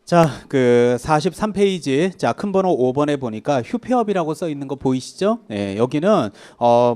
자, 그 43페이지, 자, 큰 번호 5번에 보니까 휴폐업이라고 써 있는 거 보이시죠? 예, 여기는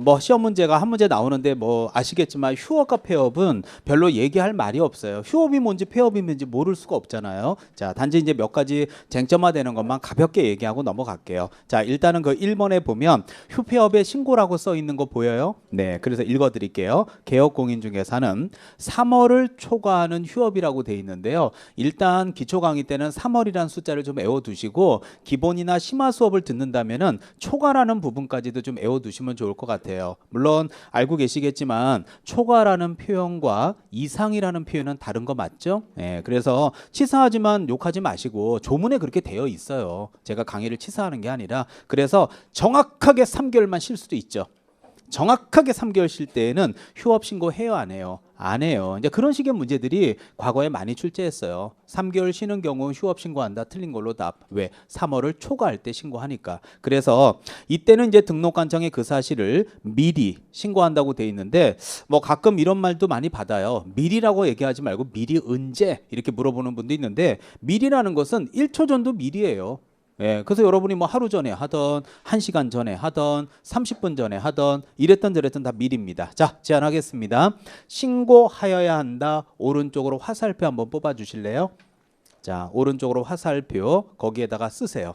뭐 시험 문제가 한 문제 나오는데 뭐 아시겠지만 휴업과 폐업은 별로 얘기할 말이 없어요. 휴업이 뭔지 폐업이 뭔지 모를 수가 없잖아요. 자, 단지 이제 몇 가지 쟁점화되는 것만 가볍게 얘기하고 넘어갈게요. 자, 일단은 그 1번에 보면 휴폐업의 신고라고 써 있는 거 보여요? 네, 그래서 읽어드릴게요. 개업공인 중개사는 3월을 초과하는 휴업이라고 돼 있는데요. 일단 기초 강의 때는 3월이라는 숫자를 좀 외워두시고 기본이나 심화 수업을 듣는다면은 초과라는 부분까지도 좀 외워두시면 좋을 것 같아요. 물론 알고 계시겠지만 초과라는 표현과 이상이라는 표현은 다른 거 맞죠? 예, 그래서 치사하지만 욕하지 마시고 조문에 그렇게 되어 있어요. 제가 강의를 치사하는 게 아니라 그래서 정확하게 3개월만 쉴 수도 있죠. 정확하게 3개월 쉴 때에는 휴업 신고해요, 안 해요? 안 해요. 이제 그런 식의 문제들이 과거에 많이 출제했어요. 3개월 쉬는 경우 휴업 신고한다. 틀린 걸로 답. 왜? 3월을 초과할 때 신고하니까. 그래서 이때는 이제 등록관청에 그 사실을 미리 신고한다고 돼 있는데 뭐 가끔 이런 말도 많이 받아요. 미리라고 얘기하지 말고 미리 언제 이렇게 물어보는 분도 있는데 미리라는 것은 1초 전도 미리예요. 예, 그래서 여러분이 뭐 하루 전에 하던 1시간 전에 하던 30분 전에 하던 이랬던 저랬던 다 미리입니다. 자, 제안하겠습니다. 신고하여야 한다. 오른쪽으로 화살표 한번 뽑아 주실래요? 자, 오른쪽으로 화살표 거기에다가 쓰세요.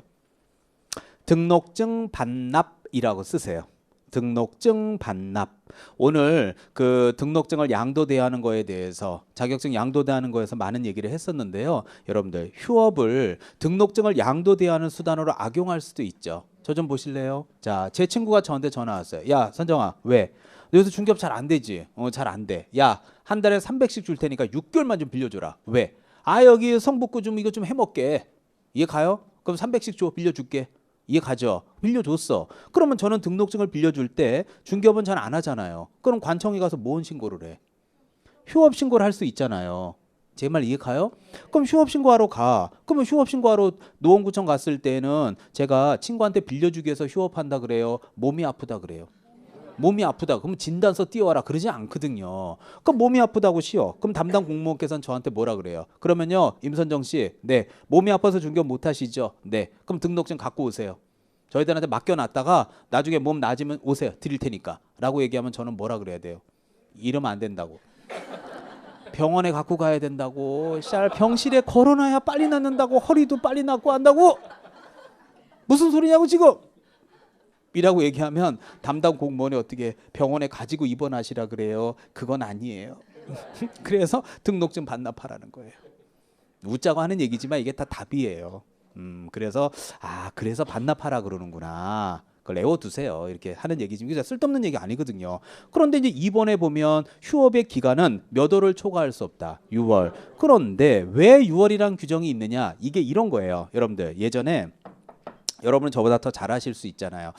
등록증 반납이라고 쓰세요. 등록증 반납. 오늘 그 등록증을 양도대하는 거에 대해서 자격증 양도대하는 거에서 많은 얘기를 했었는데요. 여러분들 휴업을 등록증을 양도대하는 수단으로 악용할 수도 있죠. 저 좀 보실래요? 자, 제 친구가 저한테 전화 왔어요. 야, 선정아, 왜? 요새 중개업 잘 안 되지? 잘 안 돼. 야, 한 달에 300씩 줄 테니까 6개월만 좀 빌려줘라. 왜? 아, 여기 성북구 좀 이거 좀 해먹게. 이해 가요? 그럼 300씩 줘, 빌려줄게. 이해 가죠? 빌려줬어. 그러면 저는 등록증을 빌려줄 때 중개업은 잘 안 하잖아요. 그럼 관청에 가서 뭔 신고를 해? 휴업 신고를 할 수 있잖아요. 제 말 이해 가요? 그럼 휴업 신고하러 가. 그러면 휴업 신고하러 노원구청 갔을 때는 제가 친구한테 빌려주기 위해서 휴업한다 그래요? 몸이 아프다 그래요? 몸이 아프다. 그럼 진단서 띄워라. 그러지 않거든요. 그럼 몸이 아프다고 쉬어. 그럼 담당 공무원께서는 저한테 뭐라 그래요? 그러면요, 임선정 씨, 네, 몸이 아파서 중개업 못 하시죠? 네, 그럼 등록증 갖고 오세요. 저희들한테 맡겨놨다가 나중에 몸 나아지면 오세요. 드릴 테니까. 라고 얘기하면 저는 뭐라 그래야 돼요? 이러면 안 된다고. 병원에 갖고 가야 된다고. 병실에 걸어놔야 빨리 낫는다고. 허리도 빨리 낫고 한다고. 무슨 소리냐고 지금. 이라고 얘기하면 담당 공무원이 어떻게 병원에 가지고 입원하시라 그래요? 그건 아니에요. 그래서 등록증 반납하라는 거예요. 웃자고 하는 얘기지만 이게 다 답이에요. 그래서 그래서 반납하라 그러는구나. 그걸 외워두세요. 이렇게 하는 얘기지. 이게 쓸데없는 얘기 아니거든요. 그런데 이제 2번에 보면 휴업의 기간은 몇 월을 초과할 수 없다. 6월. 그런데 왜 6월이란 규정이 있느냐? 이게 이런 거예요. 여러분들 예전에 여러분은 저보다 더 잘하실 수 있잖아요.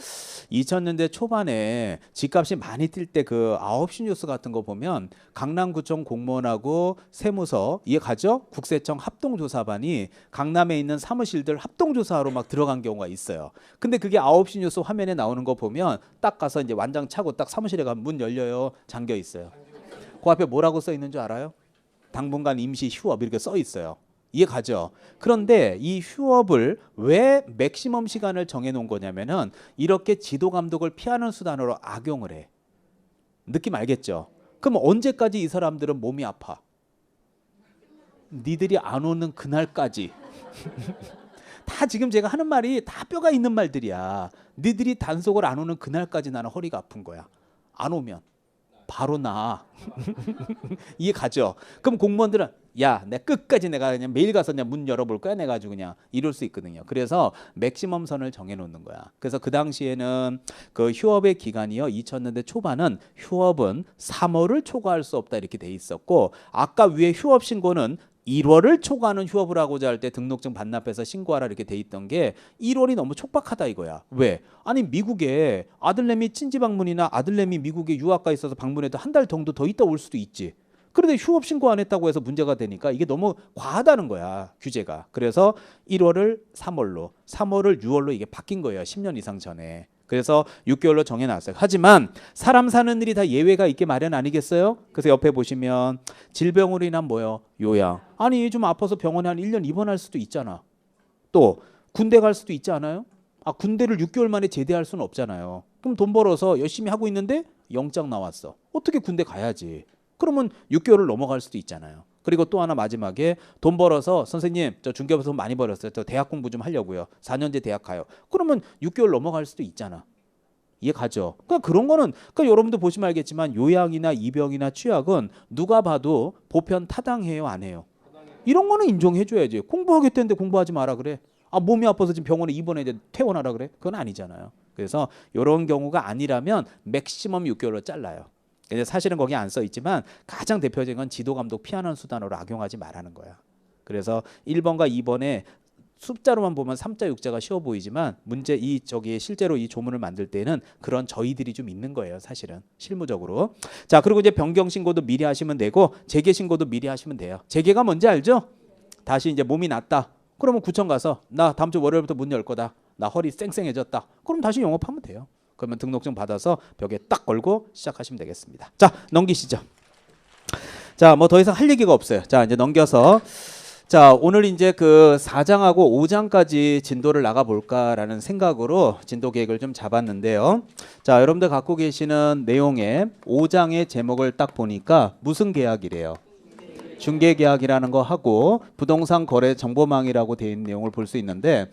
2000년대 초반에 집값이 많이 뛸 때 그 9시 뉴스 같은 거 보면 강남구청 공무원하고 세무서 이해 가죠? 국세청 합동조사반이 강남에 있는 사무실들 합동조사하러 막 들어간 경우가 있어요. 근데 그게 9시 뉴스 화면에 나오는 거 보면 딱 가서 이제 완장 차고 딱 사무실에 가면 문 열려요. 잠겨 있어요. 그 앞에 뭐라고 써 있는 줄 알아요? 당분간 임시 휴업 이렇게 써 있어요. 이해 가죠? 그런데 이 휴업을 왜 맥시멈 시간을 정해 놓은 거냐면은 이렇게 지도 감독을 피하는 수단으로 악용을 해. 느낌 알겠죠? 그럼 언제까지 이 사람들은 몸이 아파? 니들이 안 오는 그날까지. 다 지금 제가 하는 말이 다 뼈가 있는 말들이야. 니들이 단속을 안 오는 그날까지 나는 허리가 아픈 거야. 안 오면 바로 나. 이해 가죠? 그럼 공무원들은 야, 내가 끝까지 내가 그냥 매일 가서 그냥 문 열어볼 거야. 내가 아주 그냥 이럴 수 있거든요. 그래서 맥시멈 선을 정해놓는 거야. 그래서 그 당시에는 그 휴업의 기간이요. 2000년대 초반은 휴업은 3월을 초과할 수 없다 이렇게 돼 있었고 아까 위에 휴업 신고는 1월을 초과하는 휴업을 하고자 할 때 등록증 반납해서 신고하라 이렇게 돼 있던 게 1월이 너무 촉박하다 이거야. 왜? 아니 미국에 아들내미 친지 방문이나 아들내미 미국에 유학가 있어서 방문해도 한 달 정도 더 있다 올 수도 있지. 그런데 휴업 신고 안 했다고 해서 문제가 되니까 이게 너무 과하다는 거야 규제가. 그래서 1월을 3월로 3월을 6월로 이게 바뀐 거예요. 10년 이상 전에. 그래서 6개월로 정해놨어요. 하지만 사람 사는 일이 다 예외가 있게 마련 아니겠어요? 그래서 옆에 보시면 질병으로 인한 뭐요? 요양. 아니 좀 아파서 병원에 한 1년 입원할 수도 있잖아. 또 군대 갈 수도 있지 않아요? 아 군대를 6개월 만에 제대할 수는 없잖아요. 그럼 돈 벌어서 열심히 하고 있는데 영장 나왔어. 어떻게 군대 가야지. 그러면 6개월을 넘어갈 수도 있잖아요. 그리고 또 하나 마지막에 돈 벌어서 선생님 저 중개업에서 많이 벌었어요. 저 대학 공부 좀 하려고요. 4년제 대학 가요. 그러면 6개월 넘어갈 수도 있잖아. 이해 가죠? 그러니까 그런 거는 그러니까 여러분도 보시면 알겠지만 요양이나 입영이나 취약은 누가 봐도 보편 타당해요, 안 해요? 이런 거는 인정해 줘야지. 공부하겠다는데 공부하지 마라 그래. 아 몸이 아파서 지금 병원에 입원해야 돼. 퇴원하라 그래. 그건 아니잖아요. 그래서 이런 경우가 아니라면 맥시멈 6개월로 잘라요. 이제 사실은 거기 안 써 있지만 가장 대표적인 건 지도 감독 피하는 수단으로 악용하지 말라는 거야. 그래서 1번과 2번에 숫자로만 보면 3자 6자가 쉬워 보이지만 문제 저기 실제로 이 조문을 만들 때는 그런 저희들이 좀 있는 거예요. 사실은 실무적으로. 자 그리고 이제 변경 신고도 미리 하시면 되고 재개 신고도 미리 하시면 돼요. 재개가 뭔지 알죠? 다시 이제 몸이 낫다. 그러면 구청 가서 나 다음 주 월요일부터 문 열 거다. 나 허리 쌩쌩해졌다. 그럼 다시 영업하면 돼요. 그러면 등록증 받아서 벽에 딱 걸고 시작하시면 되겠습니다. 자 넘기시죠. 자 뭐 더 이상 할 얘기가 없어요. 자 이제 넘겨서 자 오늘 이제 그 4장하고 5장까지 진도를 나가 볼까라는 생각으로 진도 계획을 좀 잡았는데요. 자 여러분들 갖고 계시는 내용에 5장의 제목을 딱 보니까 무슨 계약이래요? 중개계약이라는 거 하고 부동산 거래 정보망이라고 되어 있는 내용을 볼 수 있는데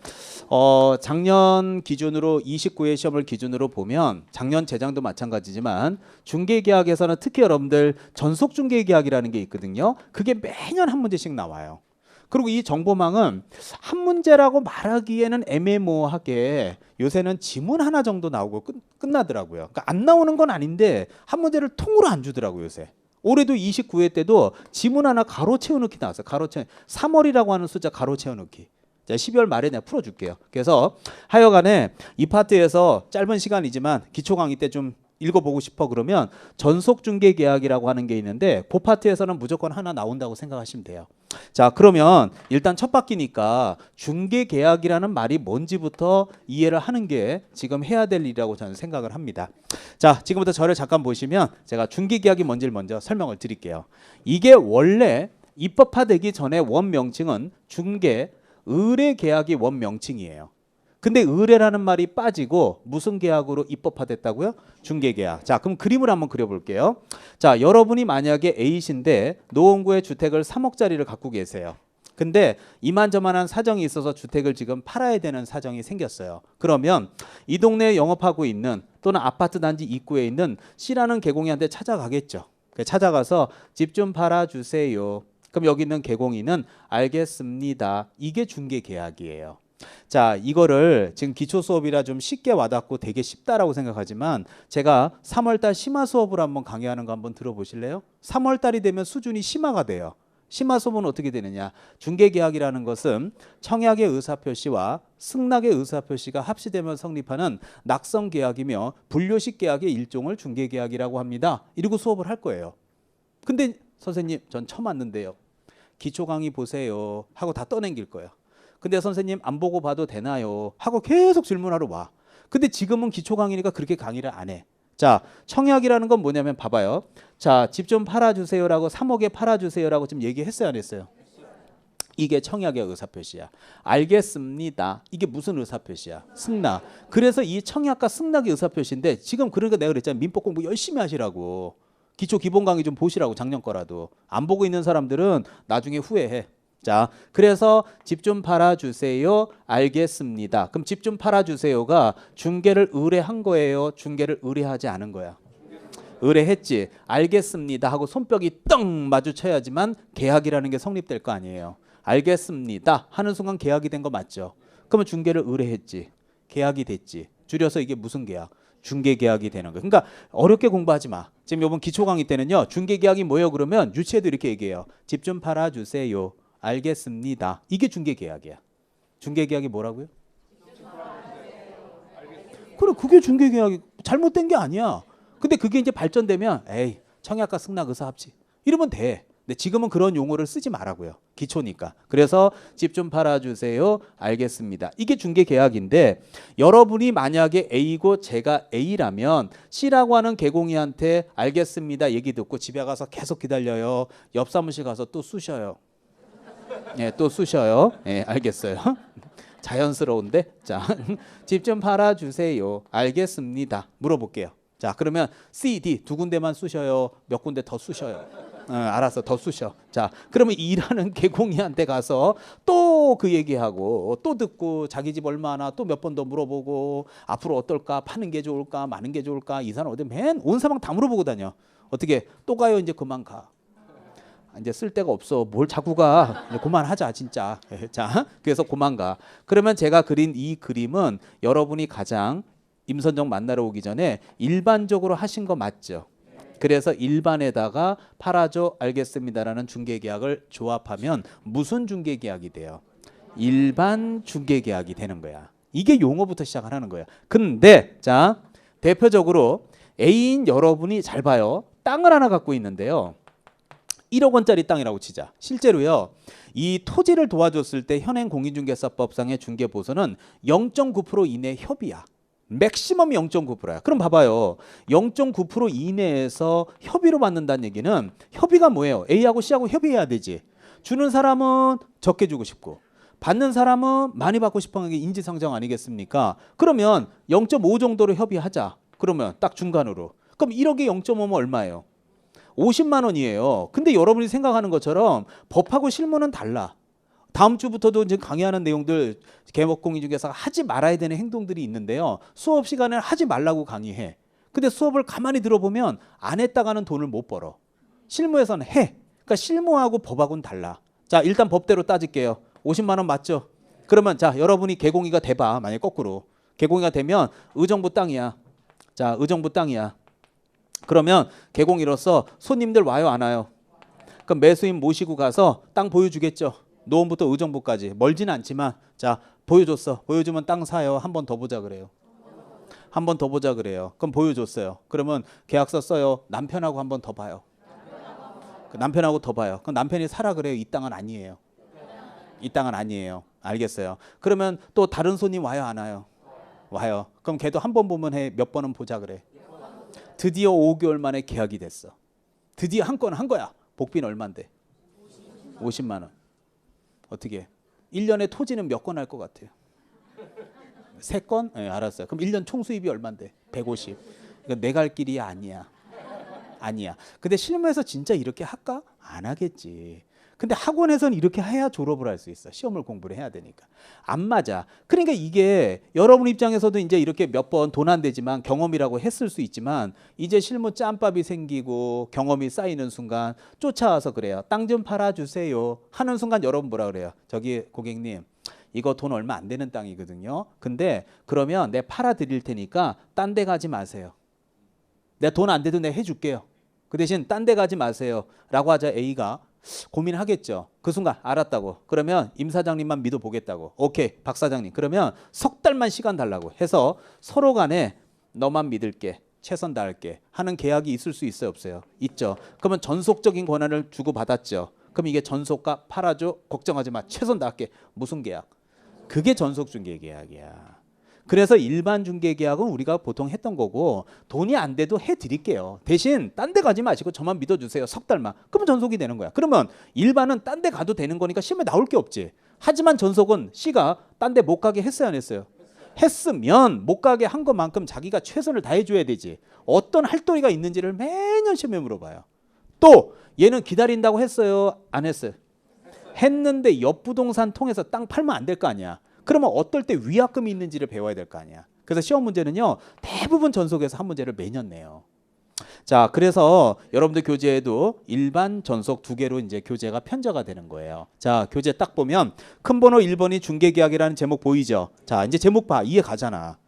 작년 기준으로 29회 시험을 기준으로 보면 작년 재장도 마찬가지지만 중개계약에서는 특히 여러분들 전속중개계약이라는 게 있거든요. 그게 매년 한 문제씩 나와요. 그리고 이 정보망은 한 문제라고 말하기에는 애매모호하게 요새는 지문 하나 정도 나오고 끝나더라고요. 그러니까 안 나오는 건 아닌데 한 문제를 통으로 안 주더라고요 요새. 올해도 29회 때도 지문 하나 가로 채워넣기 나왔어요. 가로 채워 3월이라고 하는 숫자 가로 채워넣기. 자, 12월 말에 내가 풀어줄게요. 그래서 하여간에 이 파트에서 짧은 시간이지만 기초 강의 때 좀 읽어보고 싶어 그러면 전속중개계약이라고 하는 게 있는데 그 파트에서는 무조건 하나 나온다고 생각하시면 돼요. 자 그러면 일단 첫 바퀴니까 중개계약이라는 말이 뭔지부터 이해를 하는 게 지금 해야 될 일이라고 저는 생각을 합니다. 자 지금부터 저를 잠깐 보시면 제가 중개계약이 뭔지를 먼저 설명을 드릴게요. 이게 원래 입법화되기 전에 원명칭은 중개 의뢰계약이 원명칭이에요. 근데 의뢰라는 말이 빠지고 무슨 계약으로 입법화됐다고요? 중개계약. 자, 그럼 그림을 한번 그려볼게요. 자, 여러분이 만약에 A신데 노원구에 주택을 3억짜리를 갖고 계세요. 근데 이만저만한 사정이 있어서 주택을 지금 팔아야 되는 사정이 생겼어요. 그러면 이 동네에 영업하고 있는 또는 아파트 단지 입구에 있는 C라는 개공이한테 찾아가겠죠. 찾아가서 집 좀 팔아주세요. 그럼 여기 있는 개공이는 알겠습니다. 이게 중개계약이에요. 자 이거를 지금 기초 수업이라 좀 쉽게 와닿고 되게 쉽다라고 생각하지만 제가 3월달 심화 수업을 한번 강의하는 거 한번 들어보실래요? 3월달이 되면 수준이 심화가 돼요. 심화 수업은 어떻게 되느냐? 중개계약이라는 것은 청약의 의사표시와 승낙의 의사표시가 합시되면 성립하는 낙성계약이며 분료식 계약의 일종을 중개계약이라고 합니다. 이러고 수업을 할 거예요. 근데 선생님 전 처음 왔는데요. 기초 강의 보세요 하고 다 떠넘길 거예요. 근데 선생님 안 보고 봐도 되나요? 하고 계속 질문하러 와. 근데 지금은 기초 강의니까 그렇게 강의를 안 해. 자, 청약이라는 건 뭐냐면 봐봐요. 자, 집 좀 팔아주세요라고 3억에 팔아주세요라고 지금 얘기했어요 안 했어요? 이게 청약의 의사표시야. 알겠습니다. 이게 무슨 의사표시야? 승낙. 그래서 이 청약과 승낙의 의사표시인데 지금 그러니까 내가 그랬잖아요. 민법 공부 열심히 하시라고. 기초 기본 강의 좀 보시라고 작년 거라도. 안 보고 있는 사람들은 나중에 후회해. 자, 그래서 집 좀 팔아주세요. 알겠습니다. 그럼 집 좀 팔아주세요가 중개를 의뢰한 거예요? 중개를 의뢰하지 않은 거야? 의뢰했지. 알겠습니다 하고 손뼉이 떡 마주쳐야지만 계약이라는 게 성립될 거 아니에요. 알겠습니다 하는 순간 계약이 된 거 맞죠? 그러면 중개를 의뢰했지. 계약이 됐지. 줄여서 이게 무슨 계약? 중개계약이 되는 거예요. 그러니까 어렵게 공부하지 마. 지금 이번 기초 강의 때는요. 중개계약이 뭐예요? 그러면 유치에도 이렇게 얘기해요. 집 좀 팔아주세요. 알겠습니다. 이게 중개계약이야. 중개계약이 뭐라고요? 그래, 그게 중개계약이 잘못된 게 아니야. 근데 그게 이제 발전되면 에이 청약과 승낙 의사 합치 이러면 돼. 근데 지금은 그런 용어를 쓰지 말라고요. 기초니까. 그래서 집 좀 팔아주세요. 알겠습니다. 이게 중개계약인데 여러분이 만약에 A고 제가 A라면 C라고 하는 개공이한테 알겠습니다. 얘기 듣고 집에 가서 계속 기다려요. 옆 사무실 가서 또 쑤셔요. 예, 또 쑤셔요. 예, 알겠어요. 자연스러운데 자, 집 좀 팔아주세요. 알겠습니다. 물어볼게요. 자, 그러면 C, D 두 군데만 쑤셔요. 몇 군데 더 쑤셔요. 알았어, 더 쑤셔. 자, 그러면 E라는 개공이한테 가서 또 그 얘기하고 또 듣고 자기 집 얼마나 또 몇 번 더 물어보고 앞으로 어떨까, 파는 게 좋을까, 마는 게 좋을까, 이 사람 어디 맨 온 사방 다 물어보고 다녀. 어떻게 또 가요? 이제 그만 가. 이제 쓸 데가 없어. 뭘 자꾸 가. 이제 그만하자 진짜. 자, 그래서 그만 가. 그러면 제가 그린 이 그림은 여러분이 가장 임선정 만나러 오기 전에 일반적으로 하신 거 맞죠? 그래서 일반에다가 팔아줘 알겠습니다라는 중개계약을 조합하면 무슨 중개계약이 돼요? 일반 중개계약이 되는 거야. 이게 용어부터 시작하는 거야. 근데 자, 대표적으로 A인 여러분이 잘 봐요. 땅을 하나 갖고 있는데요. 1억 원짜리 땅이라고 치자. 실제로요. 이 토지를 도와줬을 때 현행 공인중개사법상의 중개보수는 0.9% 이내 협의야. 맥시멈 0.9%야. 그럼 봐봐요. 0.9% 이내에서 협의로 받는다는 얘기는 협의가 뭐예요? A하고 C하고 협의해야 되지. 주는 사람은 적게 주고 싶고 받는 사람은 많이 받고 싶어하는 게 인지상정 아니겠습니까? 그러면 0.5 정도로 협의하자. 그러면 딱 중간으로. 그럼 1억에 0.5면 얼마예요? 50만 원이에요. 근데 여러분이 생각하는 것처럼 법하고 실무는 달라. 다음 주부터도 이제 강의하는 내용들 개목공인중개사가 하지 말아야 되는 행동들이 있는데요. 수업 시간에 하지 말라고 강의해. 근데 수업을 가만히 들어보면 안 했다가는 돈을 못 벌어. 실무에서는 해. 그러니까 실무하고 법하고는 달라. 자, 일단 법대로 따질게요. 50만 원 맞죠? 그러면 자, 여러분이 개공이가 돼봐. 만약에 거꾸로. 개공이가 되면 의정부 땅이야. 자, 의정부 땅이야. 그러면 개공이로서 손님들 와요 안 와요? 그럼 매수인 모시고 가서 땅 보여주겠죠. 노원부터 의정부까지 멀지는 않지만 자 보여줬어. 보여주면 땅 사요. 한 번 더 보자 그래요. 한 번 더 보자 그래요. 그럼 보여줬어요. 그러면 계약서 써요. 남편하고 한 번 더 봐요. 남편하고 더 봐요. 그럼 남편이 사라 그래요. 이 땅은 아니에요. 이 땅은 아니에요. 알겠어요. 그러면 또 다른 손님 와요 안 와요? 와요. 그럼 걔도 한 번 보면 해. 몇 번은 보자 그래. 드디어 5개월 만에 계약이 됐어. 드디어 한 건 한 거야. 복비는 얼만데? 50만 원. 어떻게? 1년에 토지는 몇 건 할 것 같아요? 3건? 네, 알았어요. 그럼 1년 총 수입이 얼만데? 150. 그러니까 내 갈 길이 아니야. 아니야. 근데 실무에서 진짜 이렇게 할까? 안 하겠지. 근데 학원에서는 이렇게 해야 졸업을 할 수 있어. 시험을 공부를 해야 되니까. 안 맞아. 그러니까 이게 여러분 입장에서도 이제 이렇게 몇 번 돈 안 되지만 경험이라고 했을 수 있지만 이제 실무 짬밥이 생기고 경험이 쌓이는 순간 쫓아와서 그래요. 땅 좀 팔아주세요. 하는 순간 여러분 뭐라 그래요? 저기 고객님 이거 돈 얼마 안 되는 땅이거든요. 근데 그러면 내가 팔아드릴 테니까 딴 데 가지 마세요. 내가 돈 안 돼도 내가 해줄게요. 그 대신 딴 데 가지 마세요. 라고 하자 A가 고민하겠죠. 그 순간 알았다고. 그러면 임 사장님만 믿어보겠다고. 오케이 박 사장님. 그러면 석 달만 시간 달라고 해서 서로 간에 너만 믿을게. 최선 다할게. 하는 계약이 있을 수 있어요 없어요? 있죠. 그러면 전속적인 권한을 주고받았죠. 그럼 이게 전속과 팔아줘. 걱정하지 마. 최선 다할게. 무슨 계약? 그게 전속중개계약이야. 그래서 일반 중개계약은 우리가 보통 했던 거고 돈이 안 돼도 해드릴게요. 대신 딴 데 가지 마시고 저만 믿어주세요. 석 달만. 그러면 전속이 되는 거야. 그러면 일반은 딴 데 가도 되는 거니까 시험에 나올 게 없지. 하지만 전속은 C가 딴 데 못 가게 했어요 안 했어요? 했으면 못 가게 한 것만큼 자기가 최선을 다해줘야 되지. 어떤 할도리가 있는지를 매년 시험에 물어봐요. 또 얘는 기다린다고 했어요 안 했어요? 했는데 옆부동산 통해서 땅 팔면 안 될 거 아니야. 그러면 어떨 때 위약금이 있는지를 배워야 될 거 아니야. 그래서 시험 문제는요. 대부분 전속에서 한 문제를 매년 내요. 자, 그래서 여러분들 교재에도 일반 전속 2개로 이제 교재가 편제가 되는 거예요. 자, 교재 딱 보면 큰 번호 1번이 중개계약이라는 제목 보이죠? 자, 이제 제목 봐. 이해 가잖아.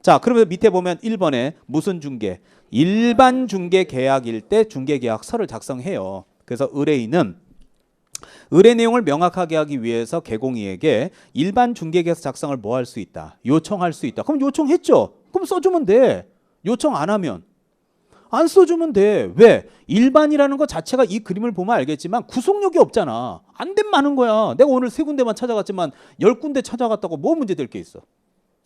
자, 그러면 밑에 보면 1번에 무슨 중개? 일반 중개계약일 때 중개계약서를 작성해요. 그래서 의뢰인은 의뢰 내용을 명확하게 하기 위해서 개공이에게 일반 중개계약서 작성을 뭐 할 수 있다? 요청할 수 있다. 그럼 요청했죠? 그럼 써주면 돼. 요청 안 하면 안 써주면 돼. 왜? 일반이라는 것 자체가 이 그림을 보면 알겠지만 구속력이 없잖아. 안 된 많은 거야. 내가 오늘 3군데만 찾아갔지만 10군데 찾아갔다고 뭐 문제 될 게 있어.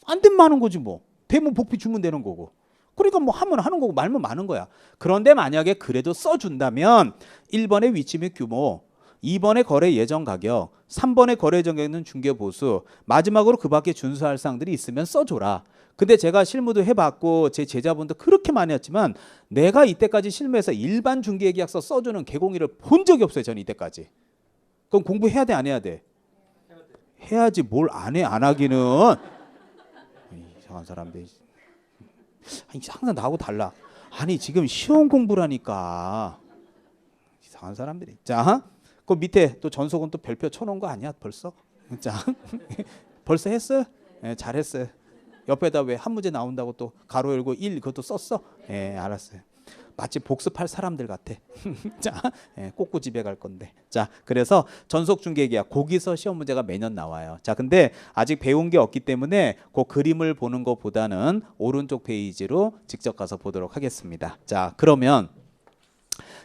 안 된 많은 거지 뭐. 되면 복비 주면 되는 거고. 그러니까 뭐 하면 하는 거고 말면 많은 거야. 그런데 만약에 그래도 써준다면 1번의 위치 및 규모, 2번의 거래 예정 가격, 3번의 거래 정액은 중개 보수, 마지막으로 그 밖에 준수할 사항들이 있으면 써줘라. 근데 제가 실무도 해봤고 제 제자분도 그렇게 많이 했지만 내가 이때까지 실무에서 일반 중개계약서 써주는 개공일을 본 적이 없어요. 저는 이때까지. 그럼 공부해야 돼 안 해야 돼? 해야지 뭘 안 해 안 하기는. 이상한 사람들. 아니, 항상 나하고 달라. 아니 지금 시험 공부라니까. 이상한 사람들이. 자, 그 밑에 또 전속은 또 별표 쳐놓은 거 아니야 벌써? 자, 벌써 했어? 네, 잘했어. 옆에다 왜 한 문제 나온다고 또 가로 열고 1 그것도 썼어? 예, 알았어요. 마치 복습할 사람들 같아. 자, 예, 꼬꾸 집에 갈 건데. 자, 그래서 전속중개계약 거기서 시험 문제가 매년 나와요. 자, 근데 아직 배운 게 없기 때문에 그 그림을 보는 것보다는 오른쪽 페이지로 직접 가서 보도록 하겠습니다. 자, 그러면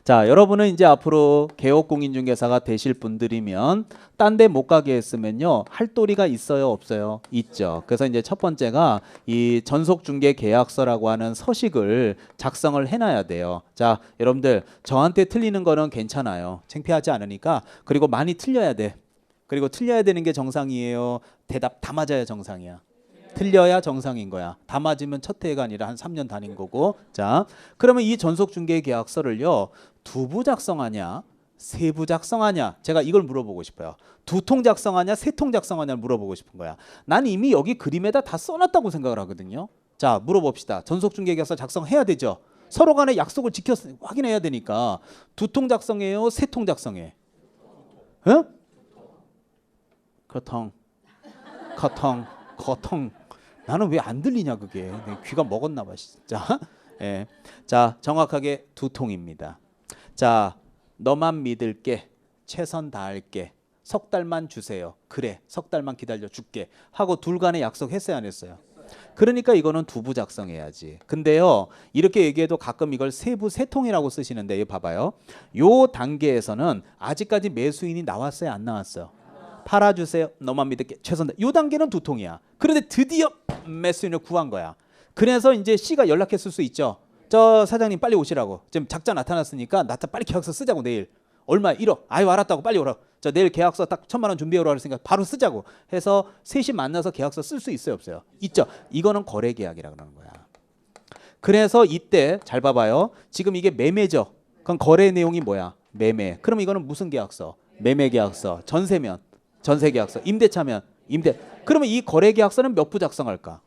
자, 여러분은 이제 앞으로 개업공인중개사가 되실 분들이면 딴 데 못 가게 했으면요 할 도리가 있어요 없어요? 있죠. 그래서 이제 첫 번째가 이 전속중개계약서라고 하는 서식을 작성을 해놔야 돼요. 자, 여러분들 저한테 틀리는 거는 괜찮아요. 창피하지 않으니까. 그리고 많이 틀려야 돼. 그리고 틀려야 되는 게 정상이에요. 대답 다 맞아야 정상이야. 틀려야 정상인 거야. 다 맞으면 첫 해가 아니라 한 3년 다닌 거고. 자, 그러면 이 전속중개계약서를요 2부 작성하냐 3부 작성하냐, 제가 이걸 물어보고 싶어요. 2통 작성하냐 3통 작성하냐를 물어보고 싶은 거야. 난 이미 여기 그림에다 다 써놨다고 생각을 하거든요. 자, 물어봅시다. 전속중개계약서 작성해야 되죠. 서로 간에 약속을 지켜 확인해야 되니까 2통 작성해요 3통 작성해? 응? 커텅 나는 왜 안 들리냐 그게. 내 귀가 먹었나 봐 진짜. 예. 자, 정확하게 2통입니다. 자, 너만 믿을게. 최선 다할게. 석 달만 주세요. 그래. 석 달만 기다려 줄게. 하고 둘 간에 약속했어요 안 했어요? 그러니까 이거는 2부 작성해야지. 근데요 이렇게 얘기해도 가끔 이걸 3부 3통이라고 쓰시는데 이거 봐봐요. 요 단계에서는 아직까지 매수인이 나왔어요 안 나왔어요? 팔아주세요. 너만 믿을게. 최선 다. 요 단계는 2통이야. 그런데 드디어 매수인을 구한 거야. 그래서 이제 C가 연락했을 수 있죠. 저 사장님 빨리 오시라고. 지금 작자 나타났으니까 나타 빨리 계약서 쓰자고 내일. 얼마 1억. 아유 알았다고 빨리 오라고. 저 내일 계약서 딱 1,000만 원 준비해 오라고 했으니까 바로 쓰자고 해서 셋이 만나서 계약서 쓸 수 있어요 없어요? 있죠. 이거는 거래 계약이라 그러는 거야. 그래서 이때 잘 봐봐요. 지금 이게 매매죠. 그럼 거래 내용이 뭐야? 매매. 그럼 이거는 무슨 계약서? 매매 계약서. 전세면 전세 계약서. 임대차면 임대. 그러면 이 거래 계약서는 몇 부 작성할까?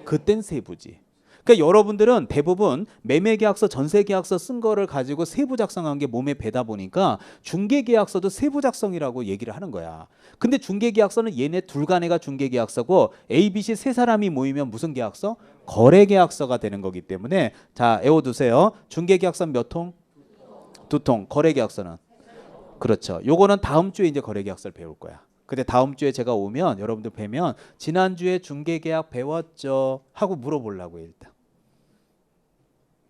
그땐 3부지. 그러니까 여러분들은 대부분 매매 계약서, 전세 계약서 쓴 거를 가지고 3부 작성한 게 몸에 배다 보니까 중개 계약서도 3부 작성이라고 얘기를 하는 거야. 근데 중개 계약서는 얘네 둘 간에가 중개 계약서고 A, B, C 세 사람이 모이면 무슨 계약서? 거래 계약서가 되는 거기 때문에 자, 외워두세요. 중개 계약서는 몇 통? 2통. 거래 계약서는? 그렇죠. 요거는 다음 주에 이제 거래 계약서를 배울 거야. 근데 다음 주에 제가 오면 여러분들 뵈면 지난주에 중개계약 배웠죠? 하고 물어보려고요 일단.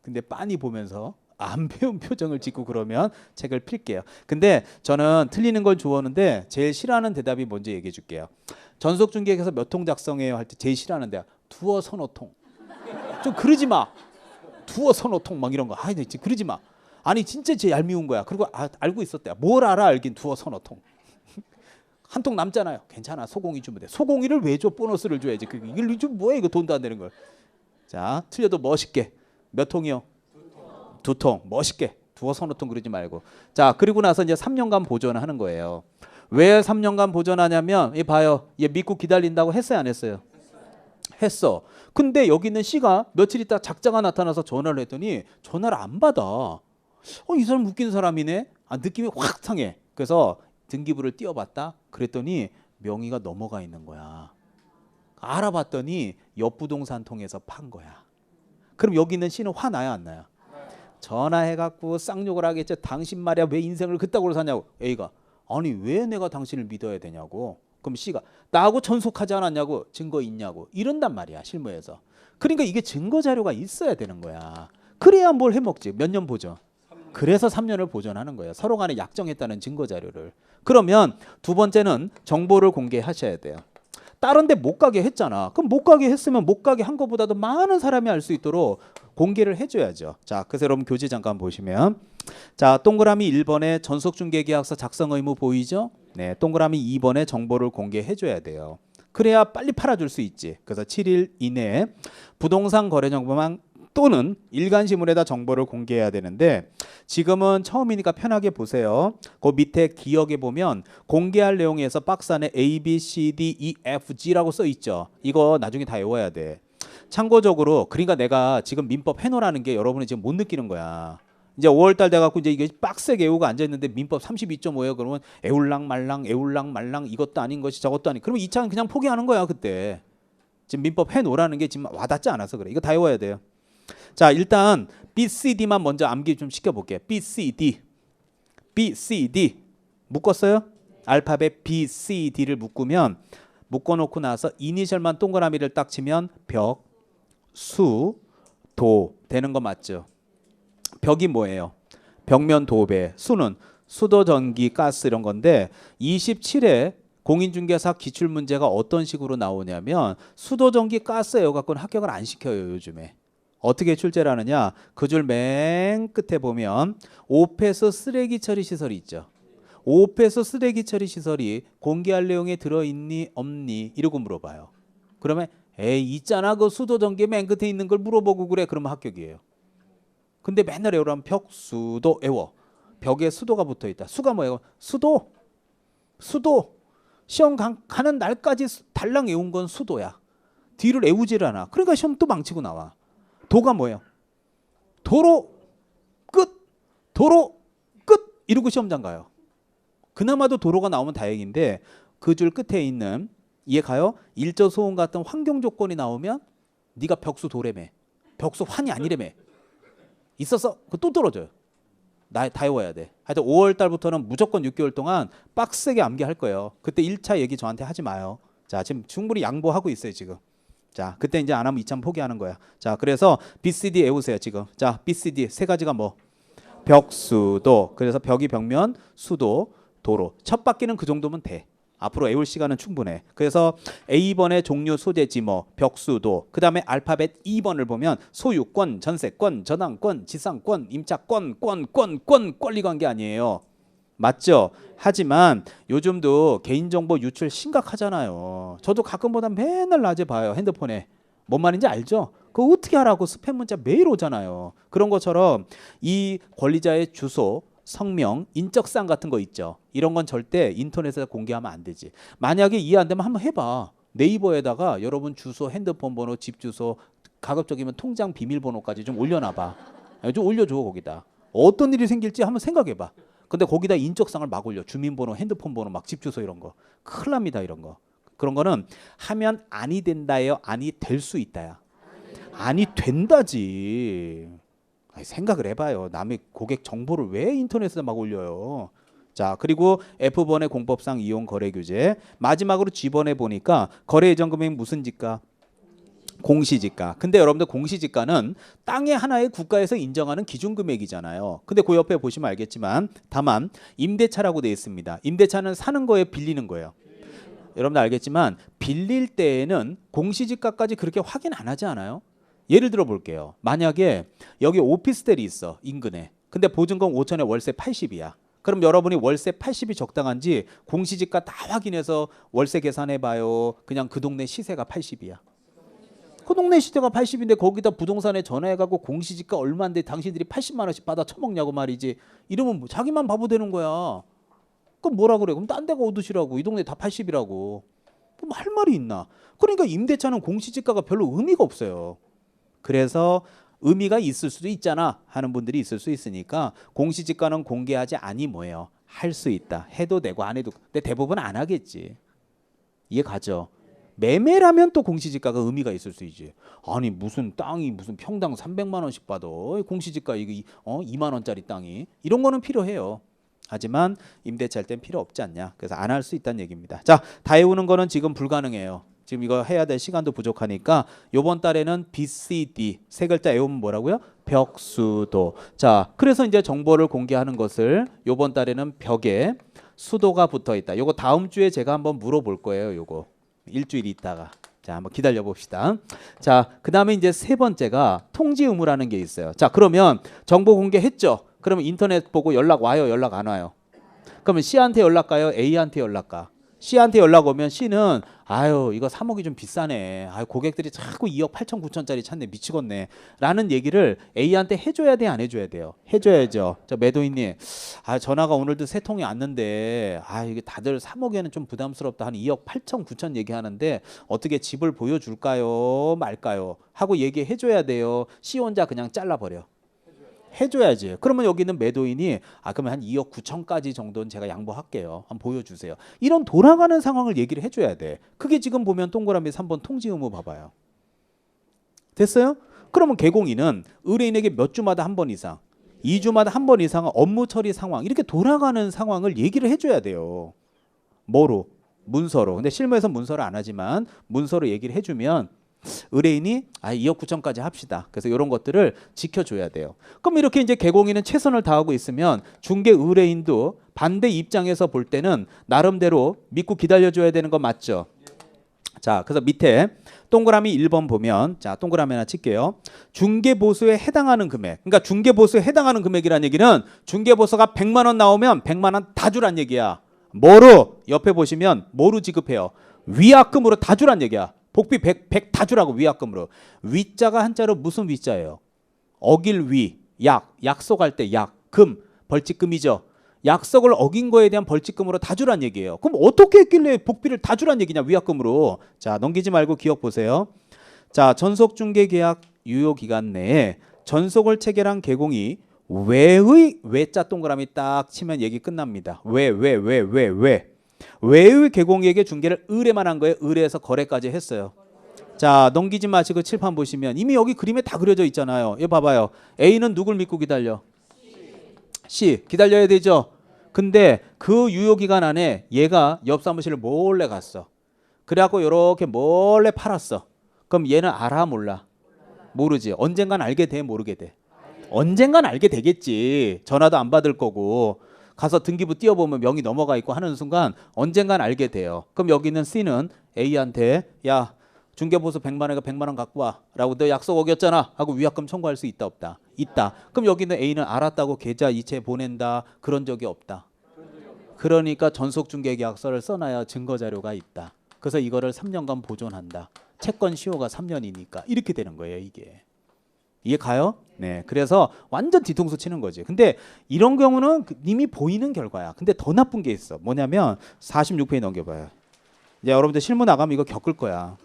근데 빤히 보면서 안 배운 표정을 짓고 그러면 책을 필게요. 근데 저는 틀리는 걸 좋아하는데 제일 싫어하는 대답이 뭔지 얘기해 줄게요. 전속중개계약서 몇 통 작성해요? 할 때 제일 싫어하는 대답. 두어 서너 통. 좀 그러지 마. 두어 서너 통 막 이런 거. 아이 그러지 마. 아니 진짜 제 얄미운 거야. 그리고 알고 있었대. 뭘 알아 알긴 두어 서너 통. 한 통 남잖아요. 괜찮아. 소공이 주면 돼. 소공이를 왜 줘? 보너스를 줘야지. 이걸 좀 뭐야 이거 돈도 안 되는 걸. 자, 틀려도 멋있게. 몇 통이요? 2통. 멋있게. 두어 서너 통 그러지 말고. 자, 그리고 나서 이제 3년간 보존하는 거예요. 왜 3년간 보존하냐면 이 봐요. 얘 믿고 기다린다고 했어요 안 했어요? 했어. 근데 여기 있는 C가 며칠 있다 작자가 나타나서 전화를 했더니 전화를 안 받아. 이 사람 웃긴 사람이네. 느낌이 확 상해. 그래서 등기부를 띄워봤다. 그랬더니 명의가 넘어가 있는 거야. 알아봤더니 옆부동산 통해서 판 거야. 그럼 여기 있는 C는 화나요 안 나요? 전화해갖고 쌍욕을 하겠죠. 당신 말이야 왜 인생을 그따구로 사냐고. A가 아니 왜 내가 당신을 믿어야 되냐고. 그럼 C가 나하고 전속하지 않았냐고. 증거 있냐고. 이런단 말이야 실무에서. 그러니까 이게 증거 자료가 있어야 되는 거야. 그래야 뭘 해먹지. 몇 년 보전. 그래서 3년을 보존하는 거예요. 서로 간에 약정했다는 증거 자료를. 그러면 두 번째는 정보를 공개하셔야 돼요. 다른 데 못 가게 했잖아. 그럼 못 가게 했으면 못 가게 한 것보다도 많은 사람이 알 수 있도록 공개를 해줘야죠. 자, 그래서 여러분 교재 잠깐 보시면, 자, 동그라미 1번에 전속중개계약서 작성 의무 보이죠? 네, 동그라미 2번에 정보를 공개해줘야 돼요. 그래야 빨리 팔아줄 수 있지. 그래서 7일 이내에 부동산 거래 정보망 또는 일간지문에다 정보를 공개해야 되는데, 지금은 처음이니까 편하게 보세요. 그 밑에 기억에 보면 공개할 내용에서 박스 안에 A, B, C, D, E, F, G라고 써 있죠. 이거 나중에 다 외워야 돼. 참고적으로 그러니까 내가 지금 민법 해놓으라는 게 여러분이 지금 못 느끼는 거야. 이제 5월달 돼갖고 이제 이게 빡세게 외우고 앉아있는데 민법 32.5예요. 그러면 에울랑 말랑 에울랑 말랑 이것도 아닌 것이 저것도 아닌. 그러면 2차는 그냥 포기하는 거야 그때. 지금 민법 해놓으라는 게 지금 와닿지 않아서 그래. 이거 다 외워야 돼요. 자, 일단 B, C, D만 먼저 암기 좀 시켜볼게요. B, C, D. B, C, D. 묶었어요? 알파벳 B, C, D를 묶으면, 묶어놓고 나서 이니셜만 동그라미를 딱 치면 벽, 수, 도 되는 거 맞죠? 벽이 뭐예요? 벽면 도배. 수는 수도, 전기, 가스 이런 건데 27회 공인중개사 기출문제가 어떤 식으로 나오냐면 수도, 전기, 가스예요. 갖고는 합격을 안 시켜요 요즘에. 어떻게 출제를 하느냐? 그 줄 맨 끝에 보면 오폐수 쓰레기 처리 시설이 있죠. 오폐수 쓰레기 처리 시설이 공개할 내용에 들어있니 없니 이러고 물어봐요. 그러면 에이 있잖아 그 수도 전기 맨 끝에 있는 걸 물어보고 그래. 그러면 합격이에요. 근데 맨날 외우라면 벽, 수도 외워. 벽에 수도가 붙어있다. 수가 뭐예요? 수도. 수도. 시험 가는 날까지 달랑 외운 건 수도야. 뒤를 외우질 않아. 그러니까 시험 또 망치고 나와. 도가 뭐예요? 도로 끝, 도로 끝 이러고 시험장 가요. 그나마도 도로가 나오면 다행인데 그 줄 끝에 있는 이해 가요? 일조 소음 같은 환경 조건이 나오면 네가 벽수 도래매, 벽수 환이 아니래매. 있어서 그 또 떨어져요. 나 다 외워야 돼. 하여튼 5월 달부터는 무조건 6개월 동안 빡세게 암기할 거예요. 그때 1차 얘기 저한테 하지 마요. 자, 지금 충분히 양보하고 있어요 지금. 자, 그때 이제 안 하면 2차 포기하는 거야. 자, 그래서 BCD 외우세요 지금. 자, BCD 세 가지가 뭐? 벽, 수도. 그래서 벽이 벽면, 수도, 도로. 첫 바퀴는 그 정도면 돼. 앞으로 외울 시간은 충분해. 그래서 A번의 종류 소재지 뭐 벽수도. 그 다음에 알파벳 2번을 보면 소유권, 전세권, 저당권, 지상권, 임차권, 권리관계 아니에요. 맞죠? 하지만 요즘도 개인정보 유출 심각하잖아요. 저도 가끔보다 맨날 낮에 봐요. 핸드폰에. 뭔 말인지 알죠? 그거 어떻게 하라고 스팸 문자 매일 오잖아요. 그런 것처럼 이 권리자의 주소, 성명, 인적사항 같은 거 있죠. 이런 건 절대 인터넷에서 공개하면 안 되지. 만약에 이해 안 되면 한번 해봐. 네이버에다가 여러분 주소, 핸드폰 번호, 집 주소, 가급적이면 통장 비밀번호까지 좀 올려놔봐. 좀 올려줘 거기다. 어떤 일이 생길지 한번 생각해봐. 근데 거기다 인적사항을 막 올려. 주민번호, 핸드폰 번호, 막 집 주소 이런 거. 큰일 납니다 이런 거. 그런 거는 하면 아니 된다예요? 아니 될 수 있다야? 아니 된다지. 아니, 생각을 해봐요. 남의 고객 정보를 왜 인터넷에 막 올려요. 자, 그리고 F번의 공법상 이용 거래 규제. 마지막으로 G번에 보니까 거래 예정 금액 무슨 지가? 공시지가. 근데 여러분들 공시지가는 땅의 하나의 국가에서 인정하는 기준 금액이잖아요. 근데 그 옆에 보시면 알겠지만 다만 임대차라고 되어 있습니다. 임대차는 사는 거에 빌리는 거예요. 여러분들 알겠지만 빌릴 때에는 공시지가까지 그렇게 확인 안 하지 않아요? 예를 들어 볼게요. 만약에 여기 오피스텔이 있어 인근에. 근데 보증금 5천에 월세 80이야. 그럼 여러분이 월세 80이 적당한지 공시지가 다 확인해서 월세 계산해봐요. 그냥 그 동네 시세가 80이야. 그 동네 시세가 80인데 거기다 부동산에 전화해가고 공시지가 얼마인데 당신들이 80만 원씩 받아 처먹냐고 말이지. 이러면 뭐 자기만 바보 되는 거야. 그럼 뭐라 그래? 그럼 딴 데가 얻으시라고. 이 동네 다 80이라고. 그럼 할 말이 있나? 그러니까 임대차는 공시지가가 별로 의미가 없어요. 그래서 의미가 있을 수도 있잖아 하는 분들이 있을 수 있으니까 공시지가는 공개하지 아니 뭐예요? 할 수 있다. 해도 되고 안 해도. 근데 대부분 안 하겠지. 이해 가죠? 매매라면 또 공시지가가 의미가 있을 수 있지. 아니 무슨 땅이 무슨 평당 300만 원씩 받아. 공시지가 이거 2만 원짜리 땅이. 이런 거는 필요해요. 하지만 임대차 할 땐 필요 없지 않냐. 그래서 안 할 수 있다는 얘기입니다. 자, 다 외우는 거는 지금 불가능해요. 지금 이거 해야 될 시간도 부족하니까 요번 달에는 BCD 세 글자 외우면 뭐라고요? 벽수도. 자, 그래서 이제 정보를 공개하는 것을 요번 달에는 벽에 수도가 붙어 있다. 요거 다음 주에 제가 한번 물어볼 거예요. 요거 일주일 있다가. 자, 한번 기다려 봅시다. 자, 그다음에 이제 세 번째가 통지 의무라는 게 있어요. 자, 그러면 정보 공개했죠. 그러면 인터넷 보고 연락 와요, 연락 안 와요? 그러면 C한테 연락 가요, A한테 연락 가? C한테 연락 오면 C는 아유 이거 3억이 좀 비싸네. 아유 고객들이 자꾸 2억 8천 9천짜리 찾네 미치겠네. 라는 얘기를 A한테 해줘야 돼, 안 해줘야 돼요? 해줘야죠. 저 매도인님, 아 전화가 오늘도 세 통이 왔는데 아 이게 다들 3억에는 좀 부담스럽다. 한 2억 8천 9천 얘기하는데 어떻게 집을 보여줄까요, 말까요? 하고 얘기해줘야 돼요. C 혼자 그냥 잘라버려. 해줘야지. 그러면 여기는 매도인이 아 그러면 한 2억 9천까지 정도는 제가 양보할게요. 한번 보여주세요. 이런 돌아가는 상황을 얘기를 해줘야 돼. 그게 지금 보면 동그라미 3번 통지 의무 봐봐요. 됐어요? 그러면 개공인은 의뢰인에게 몇 주마다 한 번 이상, 2주마다 한 번 이상 업무 처리 상황 이렇게 돌아가는 상황을 얘기를 해줘야 돼요. 뭐로? 문서로. 근데 실무에서 문서를 안 하지만 문서로 얘기를 해주면 의뢰인이 2억 9천까지 합시다. 그래서 이런 것들을 지켜줘야 돼요. 그럼 이렇게 이제 개공인은 최선을 다하고 있으면 중개 의뢰인도 반대 입장에서 볼 때는 나름대로 믿고 기다려줘야 되는 거 맞죠? 자, 그래서 밑에 동그라미 1번 보면 자 동그라미 하나 칠게요. 중개보수에 해당하는 금액. 그러니까 중개보수에 해당하는 금액이란 얘기는 중개보수가 100만 원 나오면 100만 원 다 주란 얘기야. 뭐로? 옆에 보시면 뭐로 지급해요? 위약금으로 다 주란 얘기야. 복비 100 다 주라고. 위약금으로. 위자가 한자로 무슨 위자예요? 어길 위, 약속할 때 약, 금, 벌칙금이죠. 약속을 어긴 거에 대한 벌칙금으로 다 주란 얘기예요. 그럼 어떻게 했길래 복비를 다 주란 얘기냐, 위약금으로. 자, 넘기지 말고 기억 보세요. 자, 전속중개계약 유효기간 내에 전속을 체결한 개공이 외자 동그라미 딱 치면 얘기 끝납니다. 외의 개공에게 중개를 의뢰만 한 거예요. 의뢰해서 거래까지 했어요. 자, 넘기지 마시고 칠판 보시면 이미 여기 그림에 다 그려져 있잖아요. 이거 봐봐요. A는 누굴 믿고 기다려? C. 기다려야 되죠. 근데 그 유효기간 안에 얘가 옆 사무실을 몰래 갔어. 그래갖고 이렇게 몰래 팔았어. 그럼 얘는 알아, 몰라? 모르지. 언젠간 알게 돼, 모르게 돼? 언젠간 알게 되겠지. 전화도 안 받을 거고 가서 등기부 띄워보면 명이 넘어가 있고 하는 순간 언젠간 알게 돼요. 그럼 여기는 C는 A한테 야 중개보수 100만 원이니까 100만 원 갖고 와 라고 너 약속 어겼잖아 하고 위약금 청구할 수 있다, 없다? 있다. 그럼 여기는 A는 알았다고 계좌 이체 보낸다, 그런 적이 없다. 그러니까 전속중개계약서를 써놔야 증거자료가 있다. 그래서 이거를 3년간 보존한다. 채권 시효가 3년이니까 이렇게 되는 거예요. 이게 이해 가요? 네, 그래서 완전 뒤통수 치는 거지. 근데 이런 경우는 이미 보이는 결과야. 근데 더 나쁜 게 있어. 뭐냐면 46페이지 넘겨봐요. 이제 여러분들 실무 나가면 이거 겪을 거야.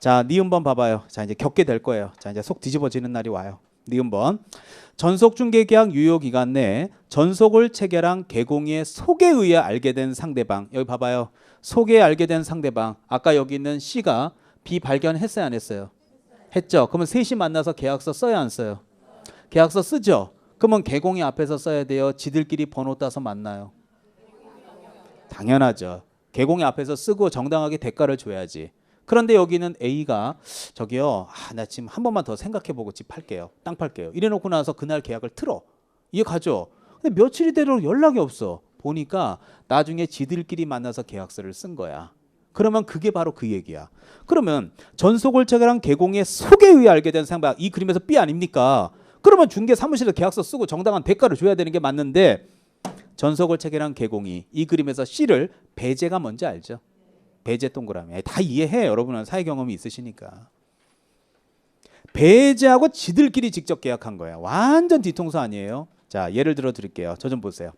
자, 니은번 봐봐요. 자, 이제 겪게 될 거예요. 자, 이제 속 뒤집어지는 날이 와요. 니은번. 전속중개계약 유효기간 내에 전속을 체결한 개공의 속에 의해 알게 된 상대방. 여기 봐봐요. 속에 알게 된 상대방. 아까 여기 있는 C가 B 발견했어요, 안 했어요? 했죠. 그러면 셋이 만나서 계약서 써야 안 써요? 계약서 쓰죠. 그러면 개공이 앞에서 써야 돼요? 지들끼리 번호 따서 만나요? 당연하죠. 개공이 앞에서 쓰고 정당하게 대가를 줘야지. 그런데 여기는 A가 저기요, 나 지금 한 번만 더 생각해보고 집 팔게요. 땅 팔게요. 이래놓고 나서 그날 계약을 틀어. 이해 가죠? 근데 며칠이 되도록 연락이 없어. 보니까 나중에 지들끼리 만나서 계약서를 쓴 거야. 그러면 그게 바로 그 얘기야. 그러면 전속을 체결한 개공의 속에 의해 알게 된 상대방, 이 그림에서 B 아닙니까? 그러면 중개 사무실에서 계약서 쓰고 정당한 대가를 줘야 되는 게 맞는데 전속을 체결한 개공이 이 그림에서 C를 배제가 뭔지 알죠? 배제 동그라미. 다 이해해. 여러분은 사회 경험이 있으시니까. 배제하고 지들끼리 직접 계약한 거야. 완전 뒤통수 아니에요? 자, 예를 들어 드릴게요. 저 좀 보세요.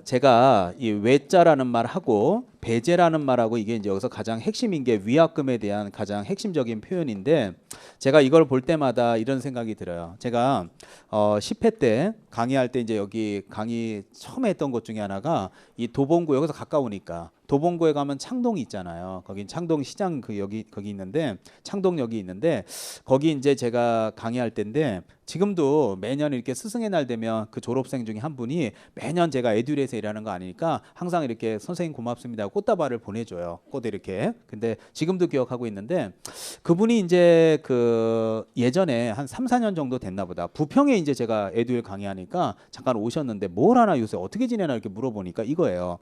제가 이 외자라는 말하고 배제라는 말하고 이게 이제 여기서 가장 핵심인 게 위약금에 대한 가장 핵심적인 표현인데 제가 이걸 볼 때마다 이런 생각이 들어요. 제가 10회 때 강의할 때 이제 여기 강의 처음에 했던 것 중에 하나가 이 도봉구, 여기서 가까우니까 도봉구에 가면 창동이 있잖아요. 거긴 창동 시장 거기 있는데 창동역이 있는데 거기 이제 제가 강의할 때인데 지금도 매년 이렇게 스승의 날 되면 그 졸업생 중에 한 분이 매년 제가 에듀리에서 일하는 거 아니니까 항상 이렇게 선생님 고맙습니다 하고 꽃다발을 보내줘요. 꽃 이렇게. 근데 지금도 기억하고 있는데 그분이 이제 그 예전에 한 3, 4년 정도 됐나 보다. 부평에 이제 제가 에듀윌 강의하니까 잠깐 오셨는데 뭘 하나 요새 어떻게 지내나 이렇게 물어보니까 이거예요.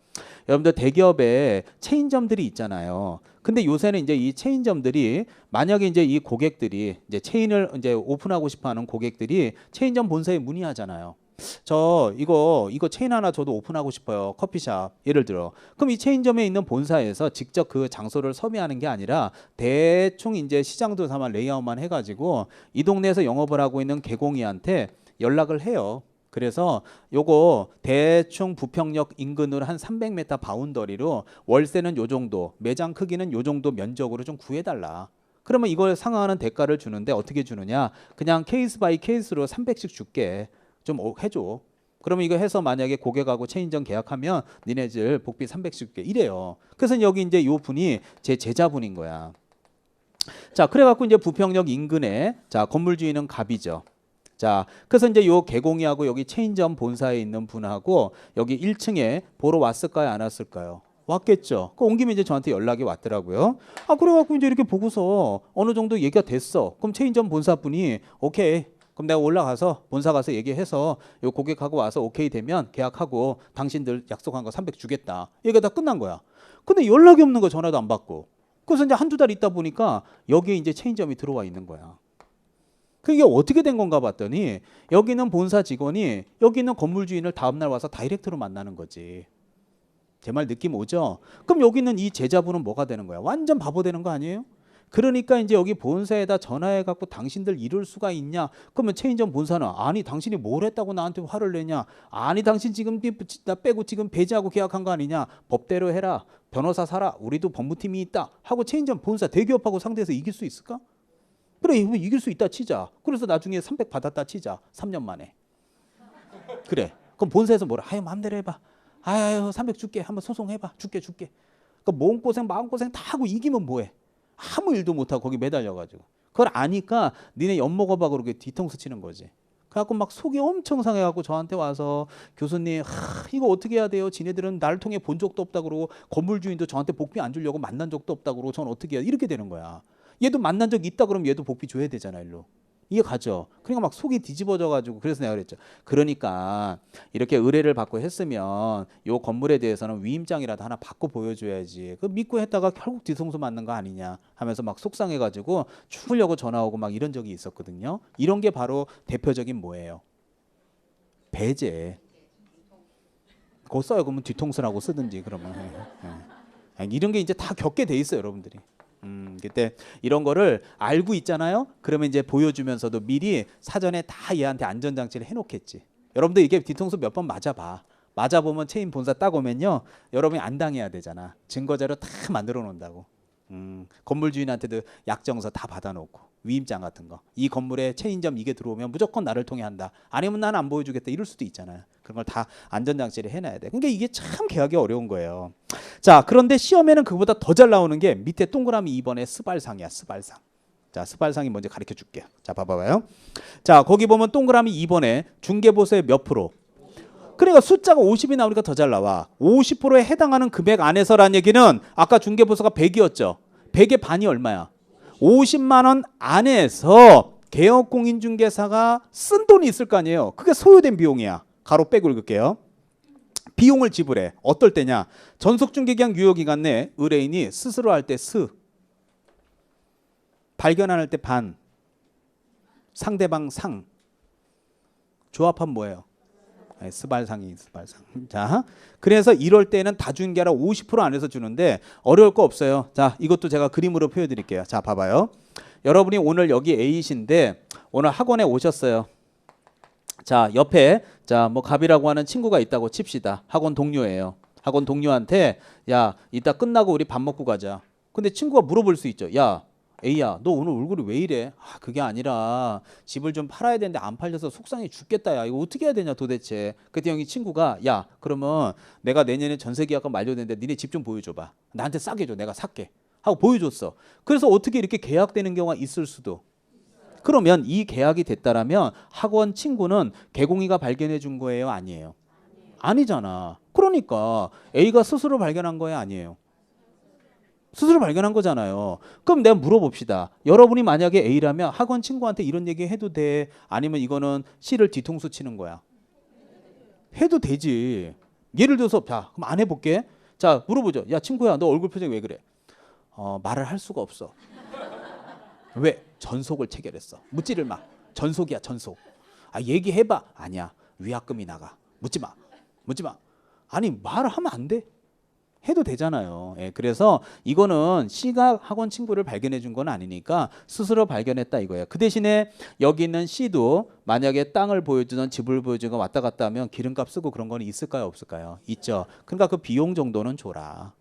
여러분들 대기업에 체인점들이 있잖아요. 근데 요새는 이제 이 체인점들이 만약에 이제 이 고객들이 이제 체인을 이제 오픈하고 싶어 하는 고객들이 체인점 본사에 문의하잖아요. 저 이거 체인 하나 저도 오픈하고 싶어요. 커피숍 예를 들어. 그럼 이 체인점에 있는 본사에서 직접 그 장소를 섭외하는 게 아니라 대충 이제 시장도 삼아 레이아웃만 해가지고 이 동네에서 영업을 하고 있는 개공이한테 연락을 해요. 그래서 요거 대충 부평역 인근으로 한 300m 바운더리로 월세는 요 정도, 매장 크기는 요 정도 면적으로 좀 구해달라. 그러면 이걸 상응하는 대가를 주는데 어떻게 주느냐? 그냥 케이스 바이 케이스로 300씩 줄게. 좀 해줘. 그러면 이거 해서 만약에 고객하고 체인점 계약하면 니네들 복비 300씩 줄게. 이래요. 그래서 여기 이제 요 분이 제 제자분인 거야. 자, 그래갖고 이제 부평역 인근에 자 건물주인은 갑이죠. 자, 그래서 이제 요 개공이하고 여기 체인점 본사에 있는 분하고 여기 1층에 보러 왔을까요, 안 왔을까요? 왔겠죠. 그 온 김에 이제 저한테 연락이 왔더라고요. 아, 그래갖고 이제 이렇게 보고서 어느 정도 얘기가 됐어. 그럼 체인점 본사분이 오케이. 그럼 내가 올라가서 본사 가서 얘기해서 요 고객하고 와서 오케이 되면 계약하고 당신들 약속한 거 300 주겠다. 얘기가 다 끝난 거야. 근데 연락이 없는 거 전화도 안 받고. 그래서 이제 한두 달 있다 보니까 여기에 이제 체인점이 들어와 있는 거야. 그게 어떻게 된 건가 봤더니 여기는 본사 직원이 여기 있는 건물 주인을 다음날 와서 다이렉트로 만나는 거지. 제 말 느낌 오죠? 그럼 여기 있는 이 제자분은 뭐가 되는 거야? 완전 바보 되는 거 아니에요? 그러니까 이제 여기 본사에다 전화해 갖고 당신들 이럴 수가 있냐? 그러면 체인점 본사는 아니 당신이 뭘 했다고 나한테 화를 내냐? 아니 당신 지금 나 빼고 지금 배제하고 계약한 거 아니냐? 법대로 해라. 변호사 사라. 우리도 법무팀이 있다. 하고 체인점 본사 대기업하고 상대해서 이길 수 있을까? 그래 이길 수 있다 치자. 그래서 나중에 300 받았다 치자. 3년 만에. 그래. 그럼 본사에서 뭐라? 아유 마음대로 해봐. 아유 300 줄게. 한번 소송해봐. 줄게. 그러니까 몸고생 마음고생 다 하고 이기면 뭐해? 아무 일도 못하고 거기 매달려가지고. 그걸 아니까 니네 엿먹어봐 그렇게 뒤통수 치는 거지. 그래갖고 막 속이 엄청 상해갖고 저한테 와서 교수님 이거 어떻게 해야 돼요? 지네들은 나를 통해 본 적도 없다 그러고 건물 주인도 저한테 복비 안 주려고 만난 적도 없다 그러고 전 어떻게 해야 이렇게 되는 거야. 얘도 만난 적 있다 그러면 얘도 복비 줘야 되잖아 일로. 이해 가죠? 그러니까 막 속이 뒤집어져가지고 그래서 내가 그랬죠. 그러니까 이렇게 의뢰를 받고 했으면 요 건물에 대해서는 위임장이라도 하나 받고 보여줘야지. 그 믿고 했다가 결국 뒤통수 맞는 거 아니냐 하면서 막 속상해가지고 죽으려고 전화 오고 막 이런 적이 있었거든요. 이런 게 바로 대표적인 뭐예요? 배제. 그거 써요. 그러면 뒤통수라고 쓰든지 그러면. 이런 게 이제 다 겪게 돼 있어요, 여러분들이. 그때 이런 거를 알고 있잖아요. 그러면 이제 보여주면서도 미리 사전에 다 얘한테 안전장치를 해놓겠지. 여러분들 이게 뒤통수 몇 번 맞아봐. 맞아보면 체인 본사 딱 오면요, 여러분이 안 당해야 되잖아. 증거자료 다 만들어 놓는다고. 건물 주인한테도 약정서 다 받아놓고 위임장 같은 거. 이 건물에 체인점 이게 들어오면 무조건 나를 통해 한다. 아니면 나는 안 보여주겠다. 이럴 수도 있잖아요. 그런 걸 다 안전장치를 해놔야 돼. 그러니까 이게 참 계약이 어려운 거예요. 자, 그런데 시험에는 그보다 더 잘 나오는 게 밑에 동그라미 2번의 스발상이야. 스발상. 자, 스발상이 뭔지 가르쳐 줄게요. 자, 봐봐요. 자, 거기 보면 동그라미 2번에 중개보수의 몇 프로? 그러니까 숫자가 50이 나오니까 더 잘 나와. 50%에 해당하는 금액 안에서란 얘기는 아까 중개보수가 100이었죠. 100의 반이 얼마야? 50만 원 안에서 개업공인중개사가 쓴 돈이 있을 거 아니에요. 그게 소요된 비용이야. 가로 빼고 읽을게요. 비용을 지불해. 어떨 때냐? 전속중개기한 유효기간 내 의뢰인이 스스로 할 때 스, 발견할 때 반, 상대방 상. 조합하면 뭐예요? 스발상이 스발상. 자, 그래서 이럴 때는 다 주는 게 아니라 50% 안에서 주는데 어려울 거 없어요. 자, 이것도 제가 그림으로 보여드릴게요. 자, 봐봐요. 여러분이 오늘 여기 A이신데 오늘 학원에 오셨어요. 자, 옆에 자, 뭐 갑이라고 하는 친구가 있다고 칩시다. 학원 동료예요. 학원 동료한테 야, 이따 끝나고 우리 밥 먹고 가자. 근데 친구가 물어볼 수 있죠. 야, A야, 너 오늘 얼굴이 왜 이래? 아, 그게 아니라 집을 좀 팔아야 되는데 안 팔려서 속상해 죽겠다. 야, 이거 어떻게 해야 되냐 도대체. 그때 형이 친구가 야, 그러면 내가 내년에 전세 계약금 만료되는데 니네 집 좀 보여줘봐. 나한테 싸게 줘. 내가 살게. 하고 보여줬어. 그래서 어떻게 이렇게 계약되는 경우가 있을 수도. 그러면 이 계약이 됐다라면 학원 친구는 개공이가 발견해 준 거예요? 아니에요? 아니잖아. 그러니까 A가 스스로 발견한 거야, 아니에요? 스스로 발견한 거잖아요. 그럼 내가 물어봅시다. 여러분이 만약에 A라면 학원 친구한테 이런 얘기 해도 돼? 아니면 이거는 C를 뒤통수 치는 거야? 해도 되지. 예를 들어서 자, 그럼 안 해볼게. 자, 물어보죠. 야, 친구야, 너 얼굴 표정이 왜 그래? 말을 할 수가 없어. 왜? 전속을 체결했어. 묻지를 마. 전속이야, 전속. 아, 얘기해봐. 아니야. 위약금이 나가. 묻지 마. 묻지 마. 아니, 말을 하면 안 돼. 해도 되잖아요. 예, 그래서 이거는 C가 학원 친구를 발견해 준 건 아니니까 스스로 발견했다 이거예요. 그 대신에 여기 있는 C도 만약에 땅을 보여주든 집을 보여주든 왔다 갔다 하면 기름값 쓰고 그런 거는 있을까요? 없을까요? 있죠. 그러니까 그 비용 정도는 줘라.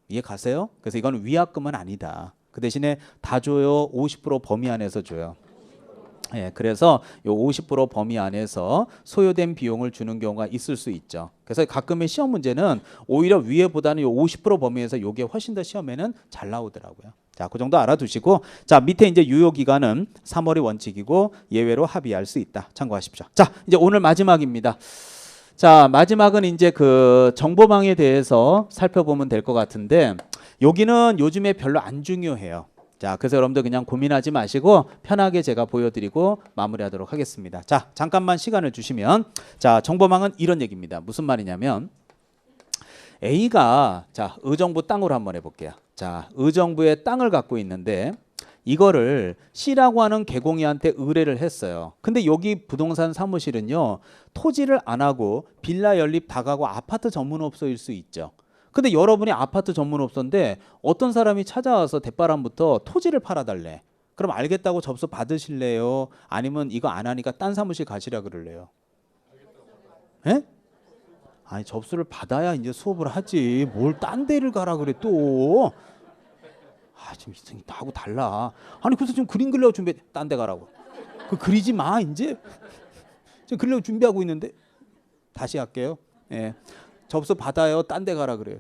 이해 가세요? 그래서 이건 위약금은 아니다. 그 대신에 다 줘요. 50% 범위 안에서 줘요. 예, 그래서 요 50% 범위 안에서 소요된 비용을 주는 경우가 있을 수 있죠. 그래서 가끔의 시험 문제는 오히려 위에보다는 요 50% 범위에서 요게 훨씬 더 시험에는 잘 나오더라고요. 자, 그 정도 알아두시고, 자, 밑에 이제 유효 기간은 3월이 원칙이고 예외로 합의할 수 있다. 참고하십시오. 자, 이제 오늘 마지막입니다. 자, 마지막은 이제 그 정보망에 대해서 살펴보면 될 것 같은데 여기는 요즘에 별로 안 중요해요. 자, 그래서 여러분들 그냥 고민하지 마시고 편하게 제가 보여드리고 마무리하도록 하겠습니다. 자, 잠깐만 시간을 주시면, 자, 정보망은 이런 얘기입니다. 무슨 말이냐면 A가 자, 의정부 땅으로 한번 해볼게요. 자, 의정부에 땅을 갖고 있는데 이거를 C라고 하는 개공이한테 의뢰를 했어요. 근데 여기 부동산 사무실은요, 토지를 안 하고 빌라 연립 다가구 아파트 전문업소일 수 있죠. 근데 여러분이 아파트 전문업소인데 어떤 사람이 찾아와서 대바람부터 토지를 팔아달래. 그럼 알겠다고 접수 받으실래요? 아니면 이거 안 하니까 딴 사무실 가시라 그럴래요? 예? 아니, 접수를 받아야 이제 수업을 하지. 뭘 딴 데를 가라 그래 또. 아, 지금 나하고 달라. 아니, 그래서 지금 그림 그리려고 준비해. 딴 데 가라고. 그 그리지 마 이제. 지금 그리려고 준비하고 있는데. 다시 할게요. 예. 접수 받아요. 딴 데 가라 그래요.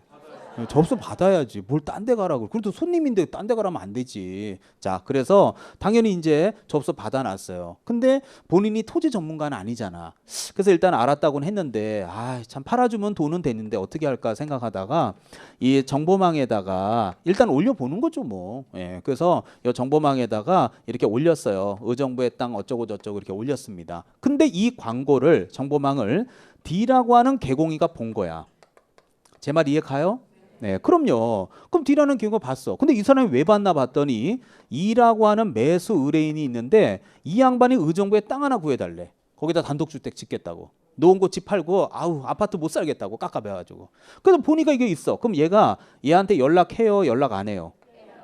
접수 받아야지. 뭘 딴 데 가라고. 그래도 손님인데 딴 데 가라면 안 되지. 자, 그래서 당연히 이제 접수 받아놨어요. 근데 본인이 토지 전문가는 아니잖아. 그래서 일단 알았다고는 했는데, 아, 참 팔아주면 돈은 되는데 어떻게 할까 생각하다가 이 정보망에다가 일단 올려보는 거죠, 뭐. 예, 그래서 이 정보망에다가 이렇게 올렸어요. 의정부의 땅 어쩌고 저쩌고 이렇게 올렸습니다. 근데 이 광고를 정보망을 D라고 하는 개공이가 본 거야. 제 말 이해 가요? 네, 그럼요. 그럼 D라는 개공을 봤어. 근데 이 사람이 왜 봤나 봤더니 E라고 하는 매수 의뢰인이 있는데 이 양반이 의정부에 땅 하나 구해달래. 거기다 단독주택 짓겠다고. 놓은 곳 집 팔고 아우 아파트 못 살겠다고 깝깝해가지고. 그래서 보니까 이게 있어. 그럼 얘가 얘한테 연락해요? 연락 안 해요?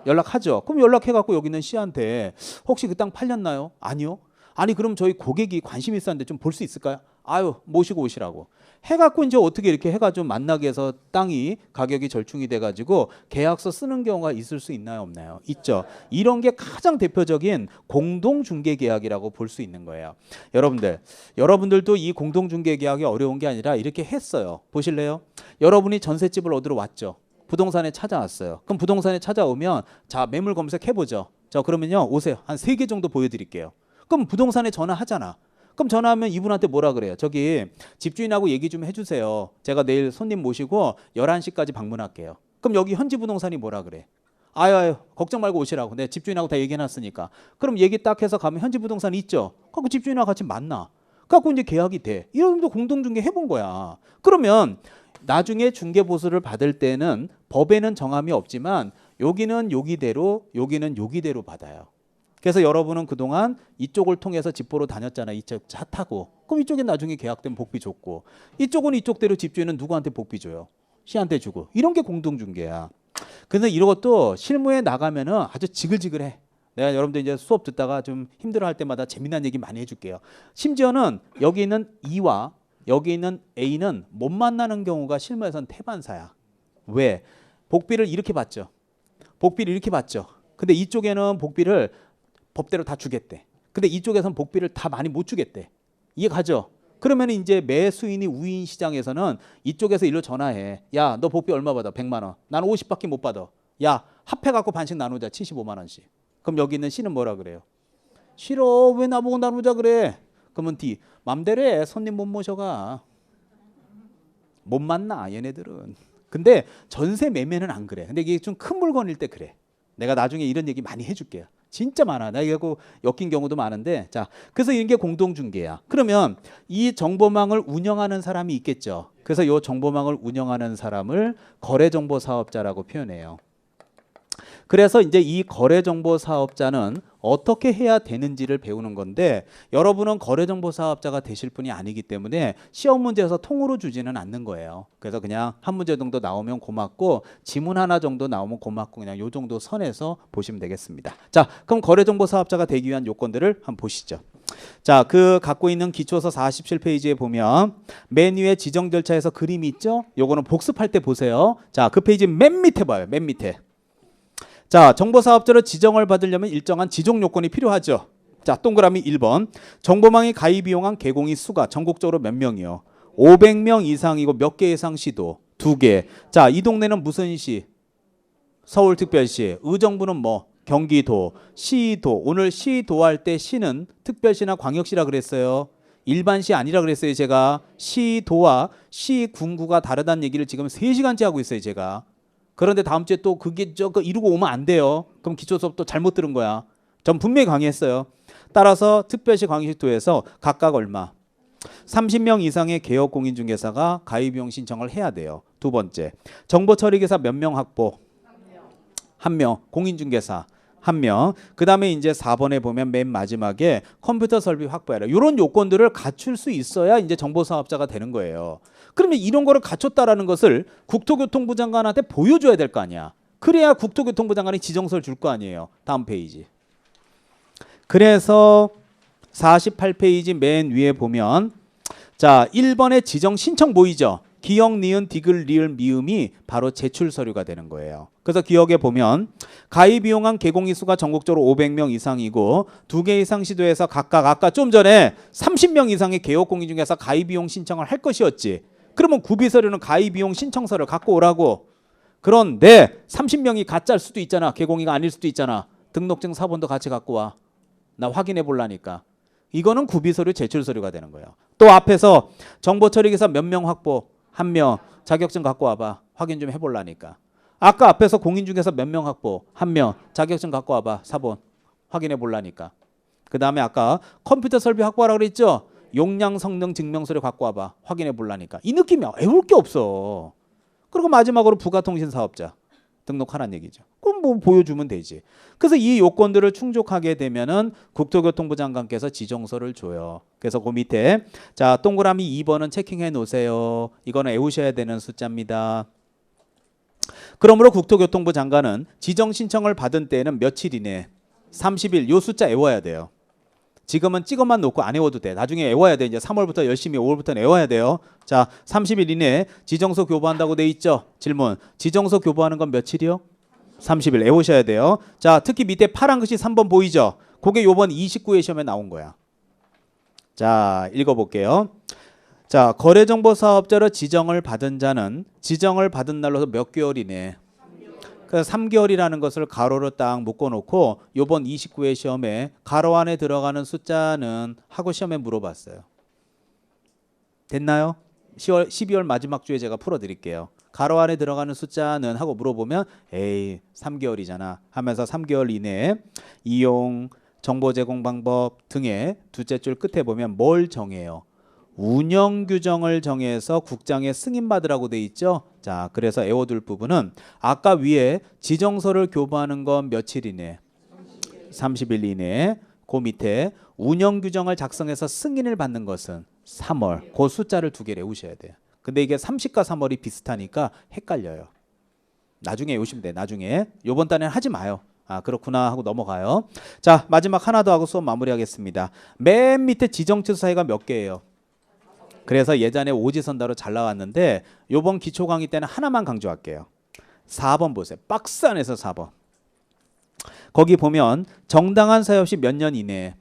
연락하죠. 그럼 연락해갖고 여기 있는 C한테 혹시 그 땅 팔렸나요? 아니요. 아니 그럼 저희 고객이 관심 있었는데 좀 볼 수 있을까요? 아유 모시고 오시라고 해갖고 이제 어떻게 이렇게 해가지고 만나게 해서 땅이 가격이 절충이 돼가지고 계약서 쓰는 경우가 있을 수 있나요 없나요? 있죠. 이런 게 가장 대표적인 공동중개계약이라고 볼 수 있는 거예요. 여러분들도 이 공동중개계약이 어려운 게 아니라 이렇게 했어요. 보실래요? 여러분이 전셋집을 얻으러 왔죠. 부동산에 찾아왔어요. 그럼 부동산에 찾아오면 자 매물 검색해보죠. 자 그러면요 오세요. 한 3개 정도 보여드릴게요. 그럼 부동산에 전화하잖아. 그럼 전화하면 이분한테 뭐라 그래요? 저기 집주인하고 얘기 좀 해주세요. 제가 내일 손님 모시고 11시까지 방문할게요. 그럼 여기 현지 부동산이 뭐라 그래? 아유 걱정 말고 오시라고. 내가 집주인하고 다 얘기해놨으니까. 그럼 얘기 딱 해서 가면 현지 부동산이 있죠. 그럼 집주인하고 같이 만나. 그래갖고 이제 계약이 돼. 이런 거 공동중개 해본 거야. 그러면 나중에 중개보수를 받을 때는 법에는 정함이 없지만 여기는 여기대로 여기는 여기대로 받아요. 그래서 여러분은 그동안 이쪽을 통해서 집 보러 다녔잖아요. 이쪽 차 타고. 그럼 이쪽에 나중에 계약되면 복비 줬고 이쪽은 이쪽대로 집주인은 누구한테 복비 줘요? C한테 주고. 이런 게 공동중개야. 그래서 이런 것도 실무에 나가면은 아주 지글지글해. 내가 여러분들 이제 수업 듣다가 좀 힘들어할 때마다 재미난 얘기 많이 해줄게요. 심지어는 여기 있는 E와 여기 있는 A는 못 만나는 경우가 실무에서는 태반사야. 왜? 복비를 이렇게 받죠. 복비를 이렇게 받죠. 근데 이쪽에는 복비를 법대로 다 주겠대. 근데 이쪽에서는 복비를 다 많이 못 주겠대. 이해 가죠? 그러면 이제 매수인이 우인 시장에서는 이쪽에서 일로 전화해. 야, 너 복비 얼마 받아? 100만 원. 나는 50밖에 못 받아. 야, 합해갖고 반씩 나누자. 75만 원씩. 그럼 여기 있는 C는 뭐라 그래요? 싫어. 왜 나보고 나누자 그래? 그러면 D. 맘대로 해. 손님 못 모셔가. 못 만나 얘네들은. 근데 전세 매매는 안 그래. 근데 이게 좀 큰 물건일 때 그래. 내가 나중에 이런 얘기 많이 해줄게요. 진짜 많아. 나 이거 엮인 경우도 많은데. 자, 그래서 이런 게 공동중개야. 그러면 이 정보망을 운영하는 사람이 있겠죠. 그래서 이 정보망을 운영하는 사람을 거래정보사업자라고 표현해요. 그래서 이제 이 거래정보사업자는 어떻게 해야 되는지를 배우는 건데, 여러분은 거래정보사업자가 되실 분이 아니기 때문에 시험 문제에서 통으로 주지는 않는 거예요. 그래서 그냥 한 문제 정도 나오면 고맙고, 지문 하나 정도 나오면 고맙고, 그냥 요 정도 선에서 보시면 되겠습니다. 자, 그럼 거래정보사업자가 되기 위한 요건들을 한번 보시죠. 자, 그 갖고 있는 기초서 47페이지에 보면 맨 위에 지정 절차에서 그림이 있죠? 요거는 복습할 때 보세요. 자, 그 페이지 맨 밑에 봐요. 맨 밑에. 자, 정보사업자로 지정을 받으려면 일정한 지정 요건이 필요하죠. 자, 동그라미 1번. 정보망이 가입 이용한 개공이 수가 전국적으로 몇 명이요? 500명 이상이고 몇 개 이상 시도? 2개. 자, 이 동네는 무슨 시? 서울특별시. 의정부는 뭐? 경기도. 시도. 오늘 시도 할 때 시는 특별시나 광역시라 그랬어요. 일반시 아니라 그랬어요. 제가 시도와 시군구가 다르다는 얘기를 지금 3시간째 하고 있어요. 제가. 그런데 다음 주에 또 그게 이루고 오면 안 돼요. 그럼 기초 수업 또 잘못 들은 거야. 전 분명히 강의했어요. 따라서 특별시 광역시도에서 각각 얼마? 30명 이상의 개업 공인중개사가 가입비용 신청을 해야 돼요. 두 번째, 정보처리기사 몇 명 확보? 1명. 공인중개사 1명. 그 다음에 이제 4번에 보면 맨 마지막에 컴퓨터 설비 확보해라. 이런 요건들을 갖출 수 있어야 이제 정보사업자가 되는 거예요. 그러면 이런 거를 갖췄다라는 것을 국토교통부 장관한테 보여줘야 될 거 아니야. 그래야 국토교통부 장관이 지정서를 줄 거 아니에요. 다음 페이지. 그래서 48페이지 맨 위에 보면, 자, 1번의 지정 신청 보이죠? 기역, 니은, 디귿, 리을, 미음이 바로 제출 서류가 되는 거예요. 그래서 기역에 보면 가입 이용한 개공이 수가 전국적으로 500명 이상이고 2개 이상 시도에서 각각 아까 좀 전에 30명 이상의 개업 공인중개사 가입 이용 신청을 할 것이었지. 그러면 구비 서류는 가입 이용 신청서를 갖고 오라고. 그런데 30명이 가짜일 수도 있잖아. 개공이가 아닐 수도 있잖아. 등록증 사본도 같이 갖고 와. 나 확인해 보려니까. 이거는 구비 서류, 제출 서류가 되는 거예요. 또 앞에서 정보처리기사 몇 명 확보? 1명. 자격증 갖고 와봐. 확인 좀 해보려니까. 아까 앞에서 공인중개사 몇 명 확보? 1명. 자격증 갖고 와봐. 사본. 확인해 보려니까. 그 다음에 아까 컴퓨터 설비 확보하라고 그랬죠? 용량 성능 증명서를 갖고 와봐. 확인해 보려니까. 이 느낌이야. 외울 게 없어. 그리고 마지막으로 부가통신 사업자 등록하라는 얘기죠. 그럼 뭐 보여주면 되지. 그래서 이 요건들을 충족하게 되면은 국토교통부 장관께서 지정서를 줘요. 그래서 그 밑에 자, 동그라미 2번은 체킹해 놓으세요. 이거는 외우셔야 되는 숫자입니다. 그러므로 국토교통부 장관은 지정 신청을 받은 때에는 며칠 이내? 30일. 요 숫자 외워야 돼요. 지금은 찍어만 놓고 안 외워도 돼. 나중에 외워야 돼. 이제 3월부터 열심히 5월부터 외워야 돼요. 자, 30일 이내에 지정서 교부한다고 돼 있죠? 질문. 지정서 교부하는 건 며칠이요? 30일. 외우셔야 돼요. 자, 특히 밑에 파란 글씨 3번 보이죠? 그게 요번 29회 시험에 나온 거야. 자, 읽어볼게요. 자, 거래정보사업자로 지정을 받은 자는 지정을 받은 날로서 몇 개월 이내? 그래서 3개월이라는 것을 가로로 딱 묶어놓고 요번 29회 시험에 가로 안에 들어가는 숫자는 하고 시험에 물어봤어요. 됐나요? 12월 마지막 주에 제가 풀어드릴게요. 가로 안에 들어가는 숫자는 하고 물어보면 에이 3개월이잖아 하면서 3개월 이내에 이용, 정보 제공 방법 등의 둘째 줄 끝에 보면 뭘 정해요? 운영 규정을 정해서 국장의 승인 받으라고 돼 있죠. 자, 그래서 외워둘 부분은 아까 위에 지정서를 교부하는 건 며칠 이내? 30일 이내. 그 밑에 운영 규정을 작성해서 승인을 받는 것은 3월. 그 숫자를 2개 외우셔야 돼요. 근데 이게 30과 3월이 비슷하니까 헷갈려요. 나중에 외우시면 돼요. 나중에. 요번 달에는 하지 마요. 아, 그렇구나 하고 넘어가요. 자, 마지막 하나 더 하고 수업 마무리하겠습니다. 맨 밑에 지정취소 사이가 몇 개예요? 그래서 예전에 오지선다로 잘 나왔는데 요번 기초 강의 때는 하나만 강조할게요. 4번 보세요. 박스 안에서 4번. 거기 보면 정당한 사유 없이 몇 년 이내에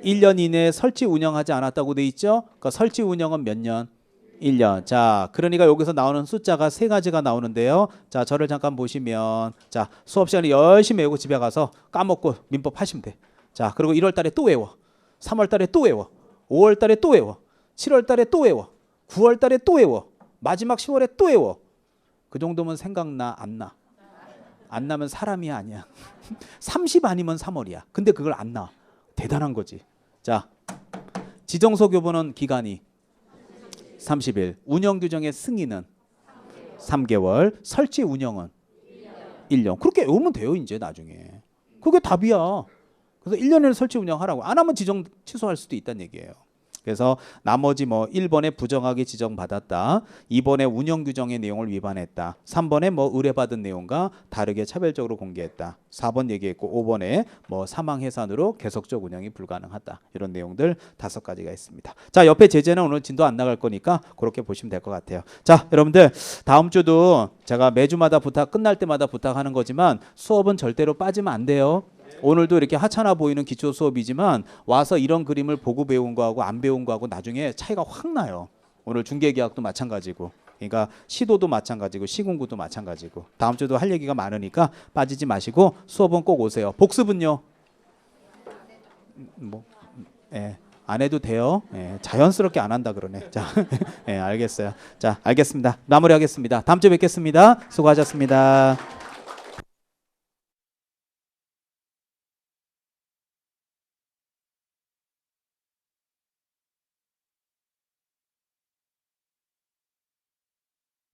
1년 이내에 설치 운영하지 않았다고 돼 있죠. 그러니까 설치 운영은 몇 년? 1년. 자, 그러니까 여기서 나오는 숫자가 3가지가 나오는데요. 자, 저를 잠깐 보시면 자, 수업 시간에 열심히 외우고 집에 가서 까먹고 민법 하시면 돼. 자, 그리고 1월 달에 또 외워. 3월 달에 또 외워. 5월 달에 또 외워. 7월 달에 또 외워. 9월 달에 또 외워. 마지막 10월에 또 외워. 그 정도면 생각나 안 나? 안 나면 사람이 아니야. 30 아니면 3월이야. 근데 그걸 안 나. 대단한 거지. 자, 지정서 교부는 기간이 30일. 운영 규정의 승인은 3개월. 설치 운영은 1년. 그렇게 외우면 돼요, 이제 나중에. 그게 답이야. 그래서 1년을 설치 운영하라고. 안 하면 지정 취소할 수도 있다는 얘기예요. 그래서 나머지 뭐 1번에 부정하게 지정받았다. 2번에 운영 규정의 내용을 위반했다. 3번에 뭐 의뢰받은 내용과 다르게 차별적으로 공개했다. 4번 얘기했고 5번에 뭐 사망 해산으로 계속적 운영이 불가능하다. 이런 내용들 5가지가 있습니다. 자, 옆에 제재는 오늘 진도 안 나갈 거니까 그렇게 보시면 될 것 같아요. 자, 여러분들 다음 주도 제가 매주마다 끝날 때마다 부탁하는 거지만 수업은 절대로 빠지면 안 돼요. 오늘도 이렇게 하찮아 보이는 기초 수업이지만 와서 이런 그림을 보고 배운 거하고 안 배운 거하고 나중에 차이가 확 나요. 오늘 중개계약도 마찬가지고, 그러니까 시도도 마찬가지고 시공구도 마찬가지고. 다음 주도 할 얘기가 많으니까 빠지지 마시고 수업은 꼭 오세요. 복습은요? 뭐, 안 해도 돼요. 자연스럽게 안 한다 그러네. 자, 알겠어요. 자, 알겠습니다. 마무리하겠습니다. 다음 주에 뵙겠습니다. 수고하셨습니다.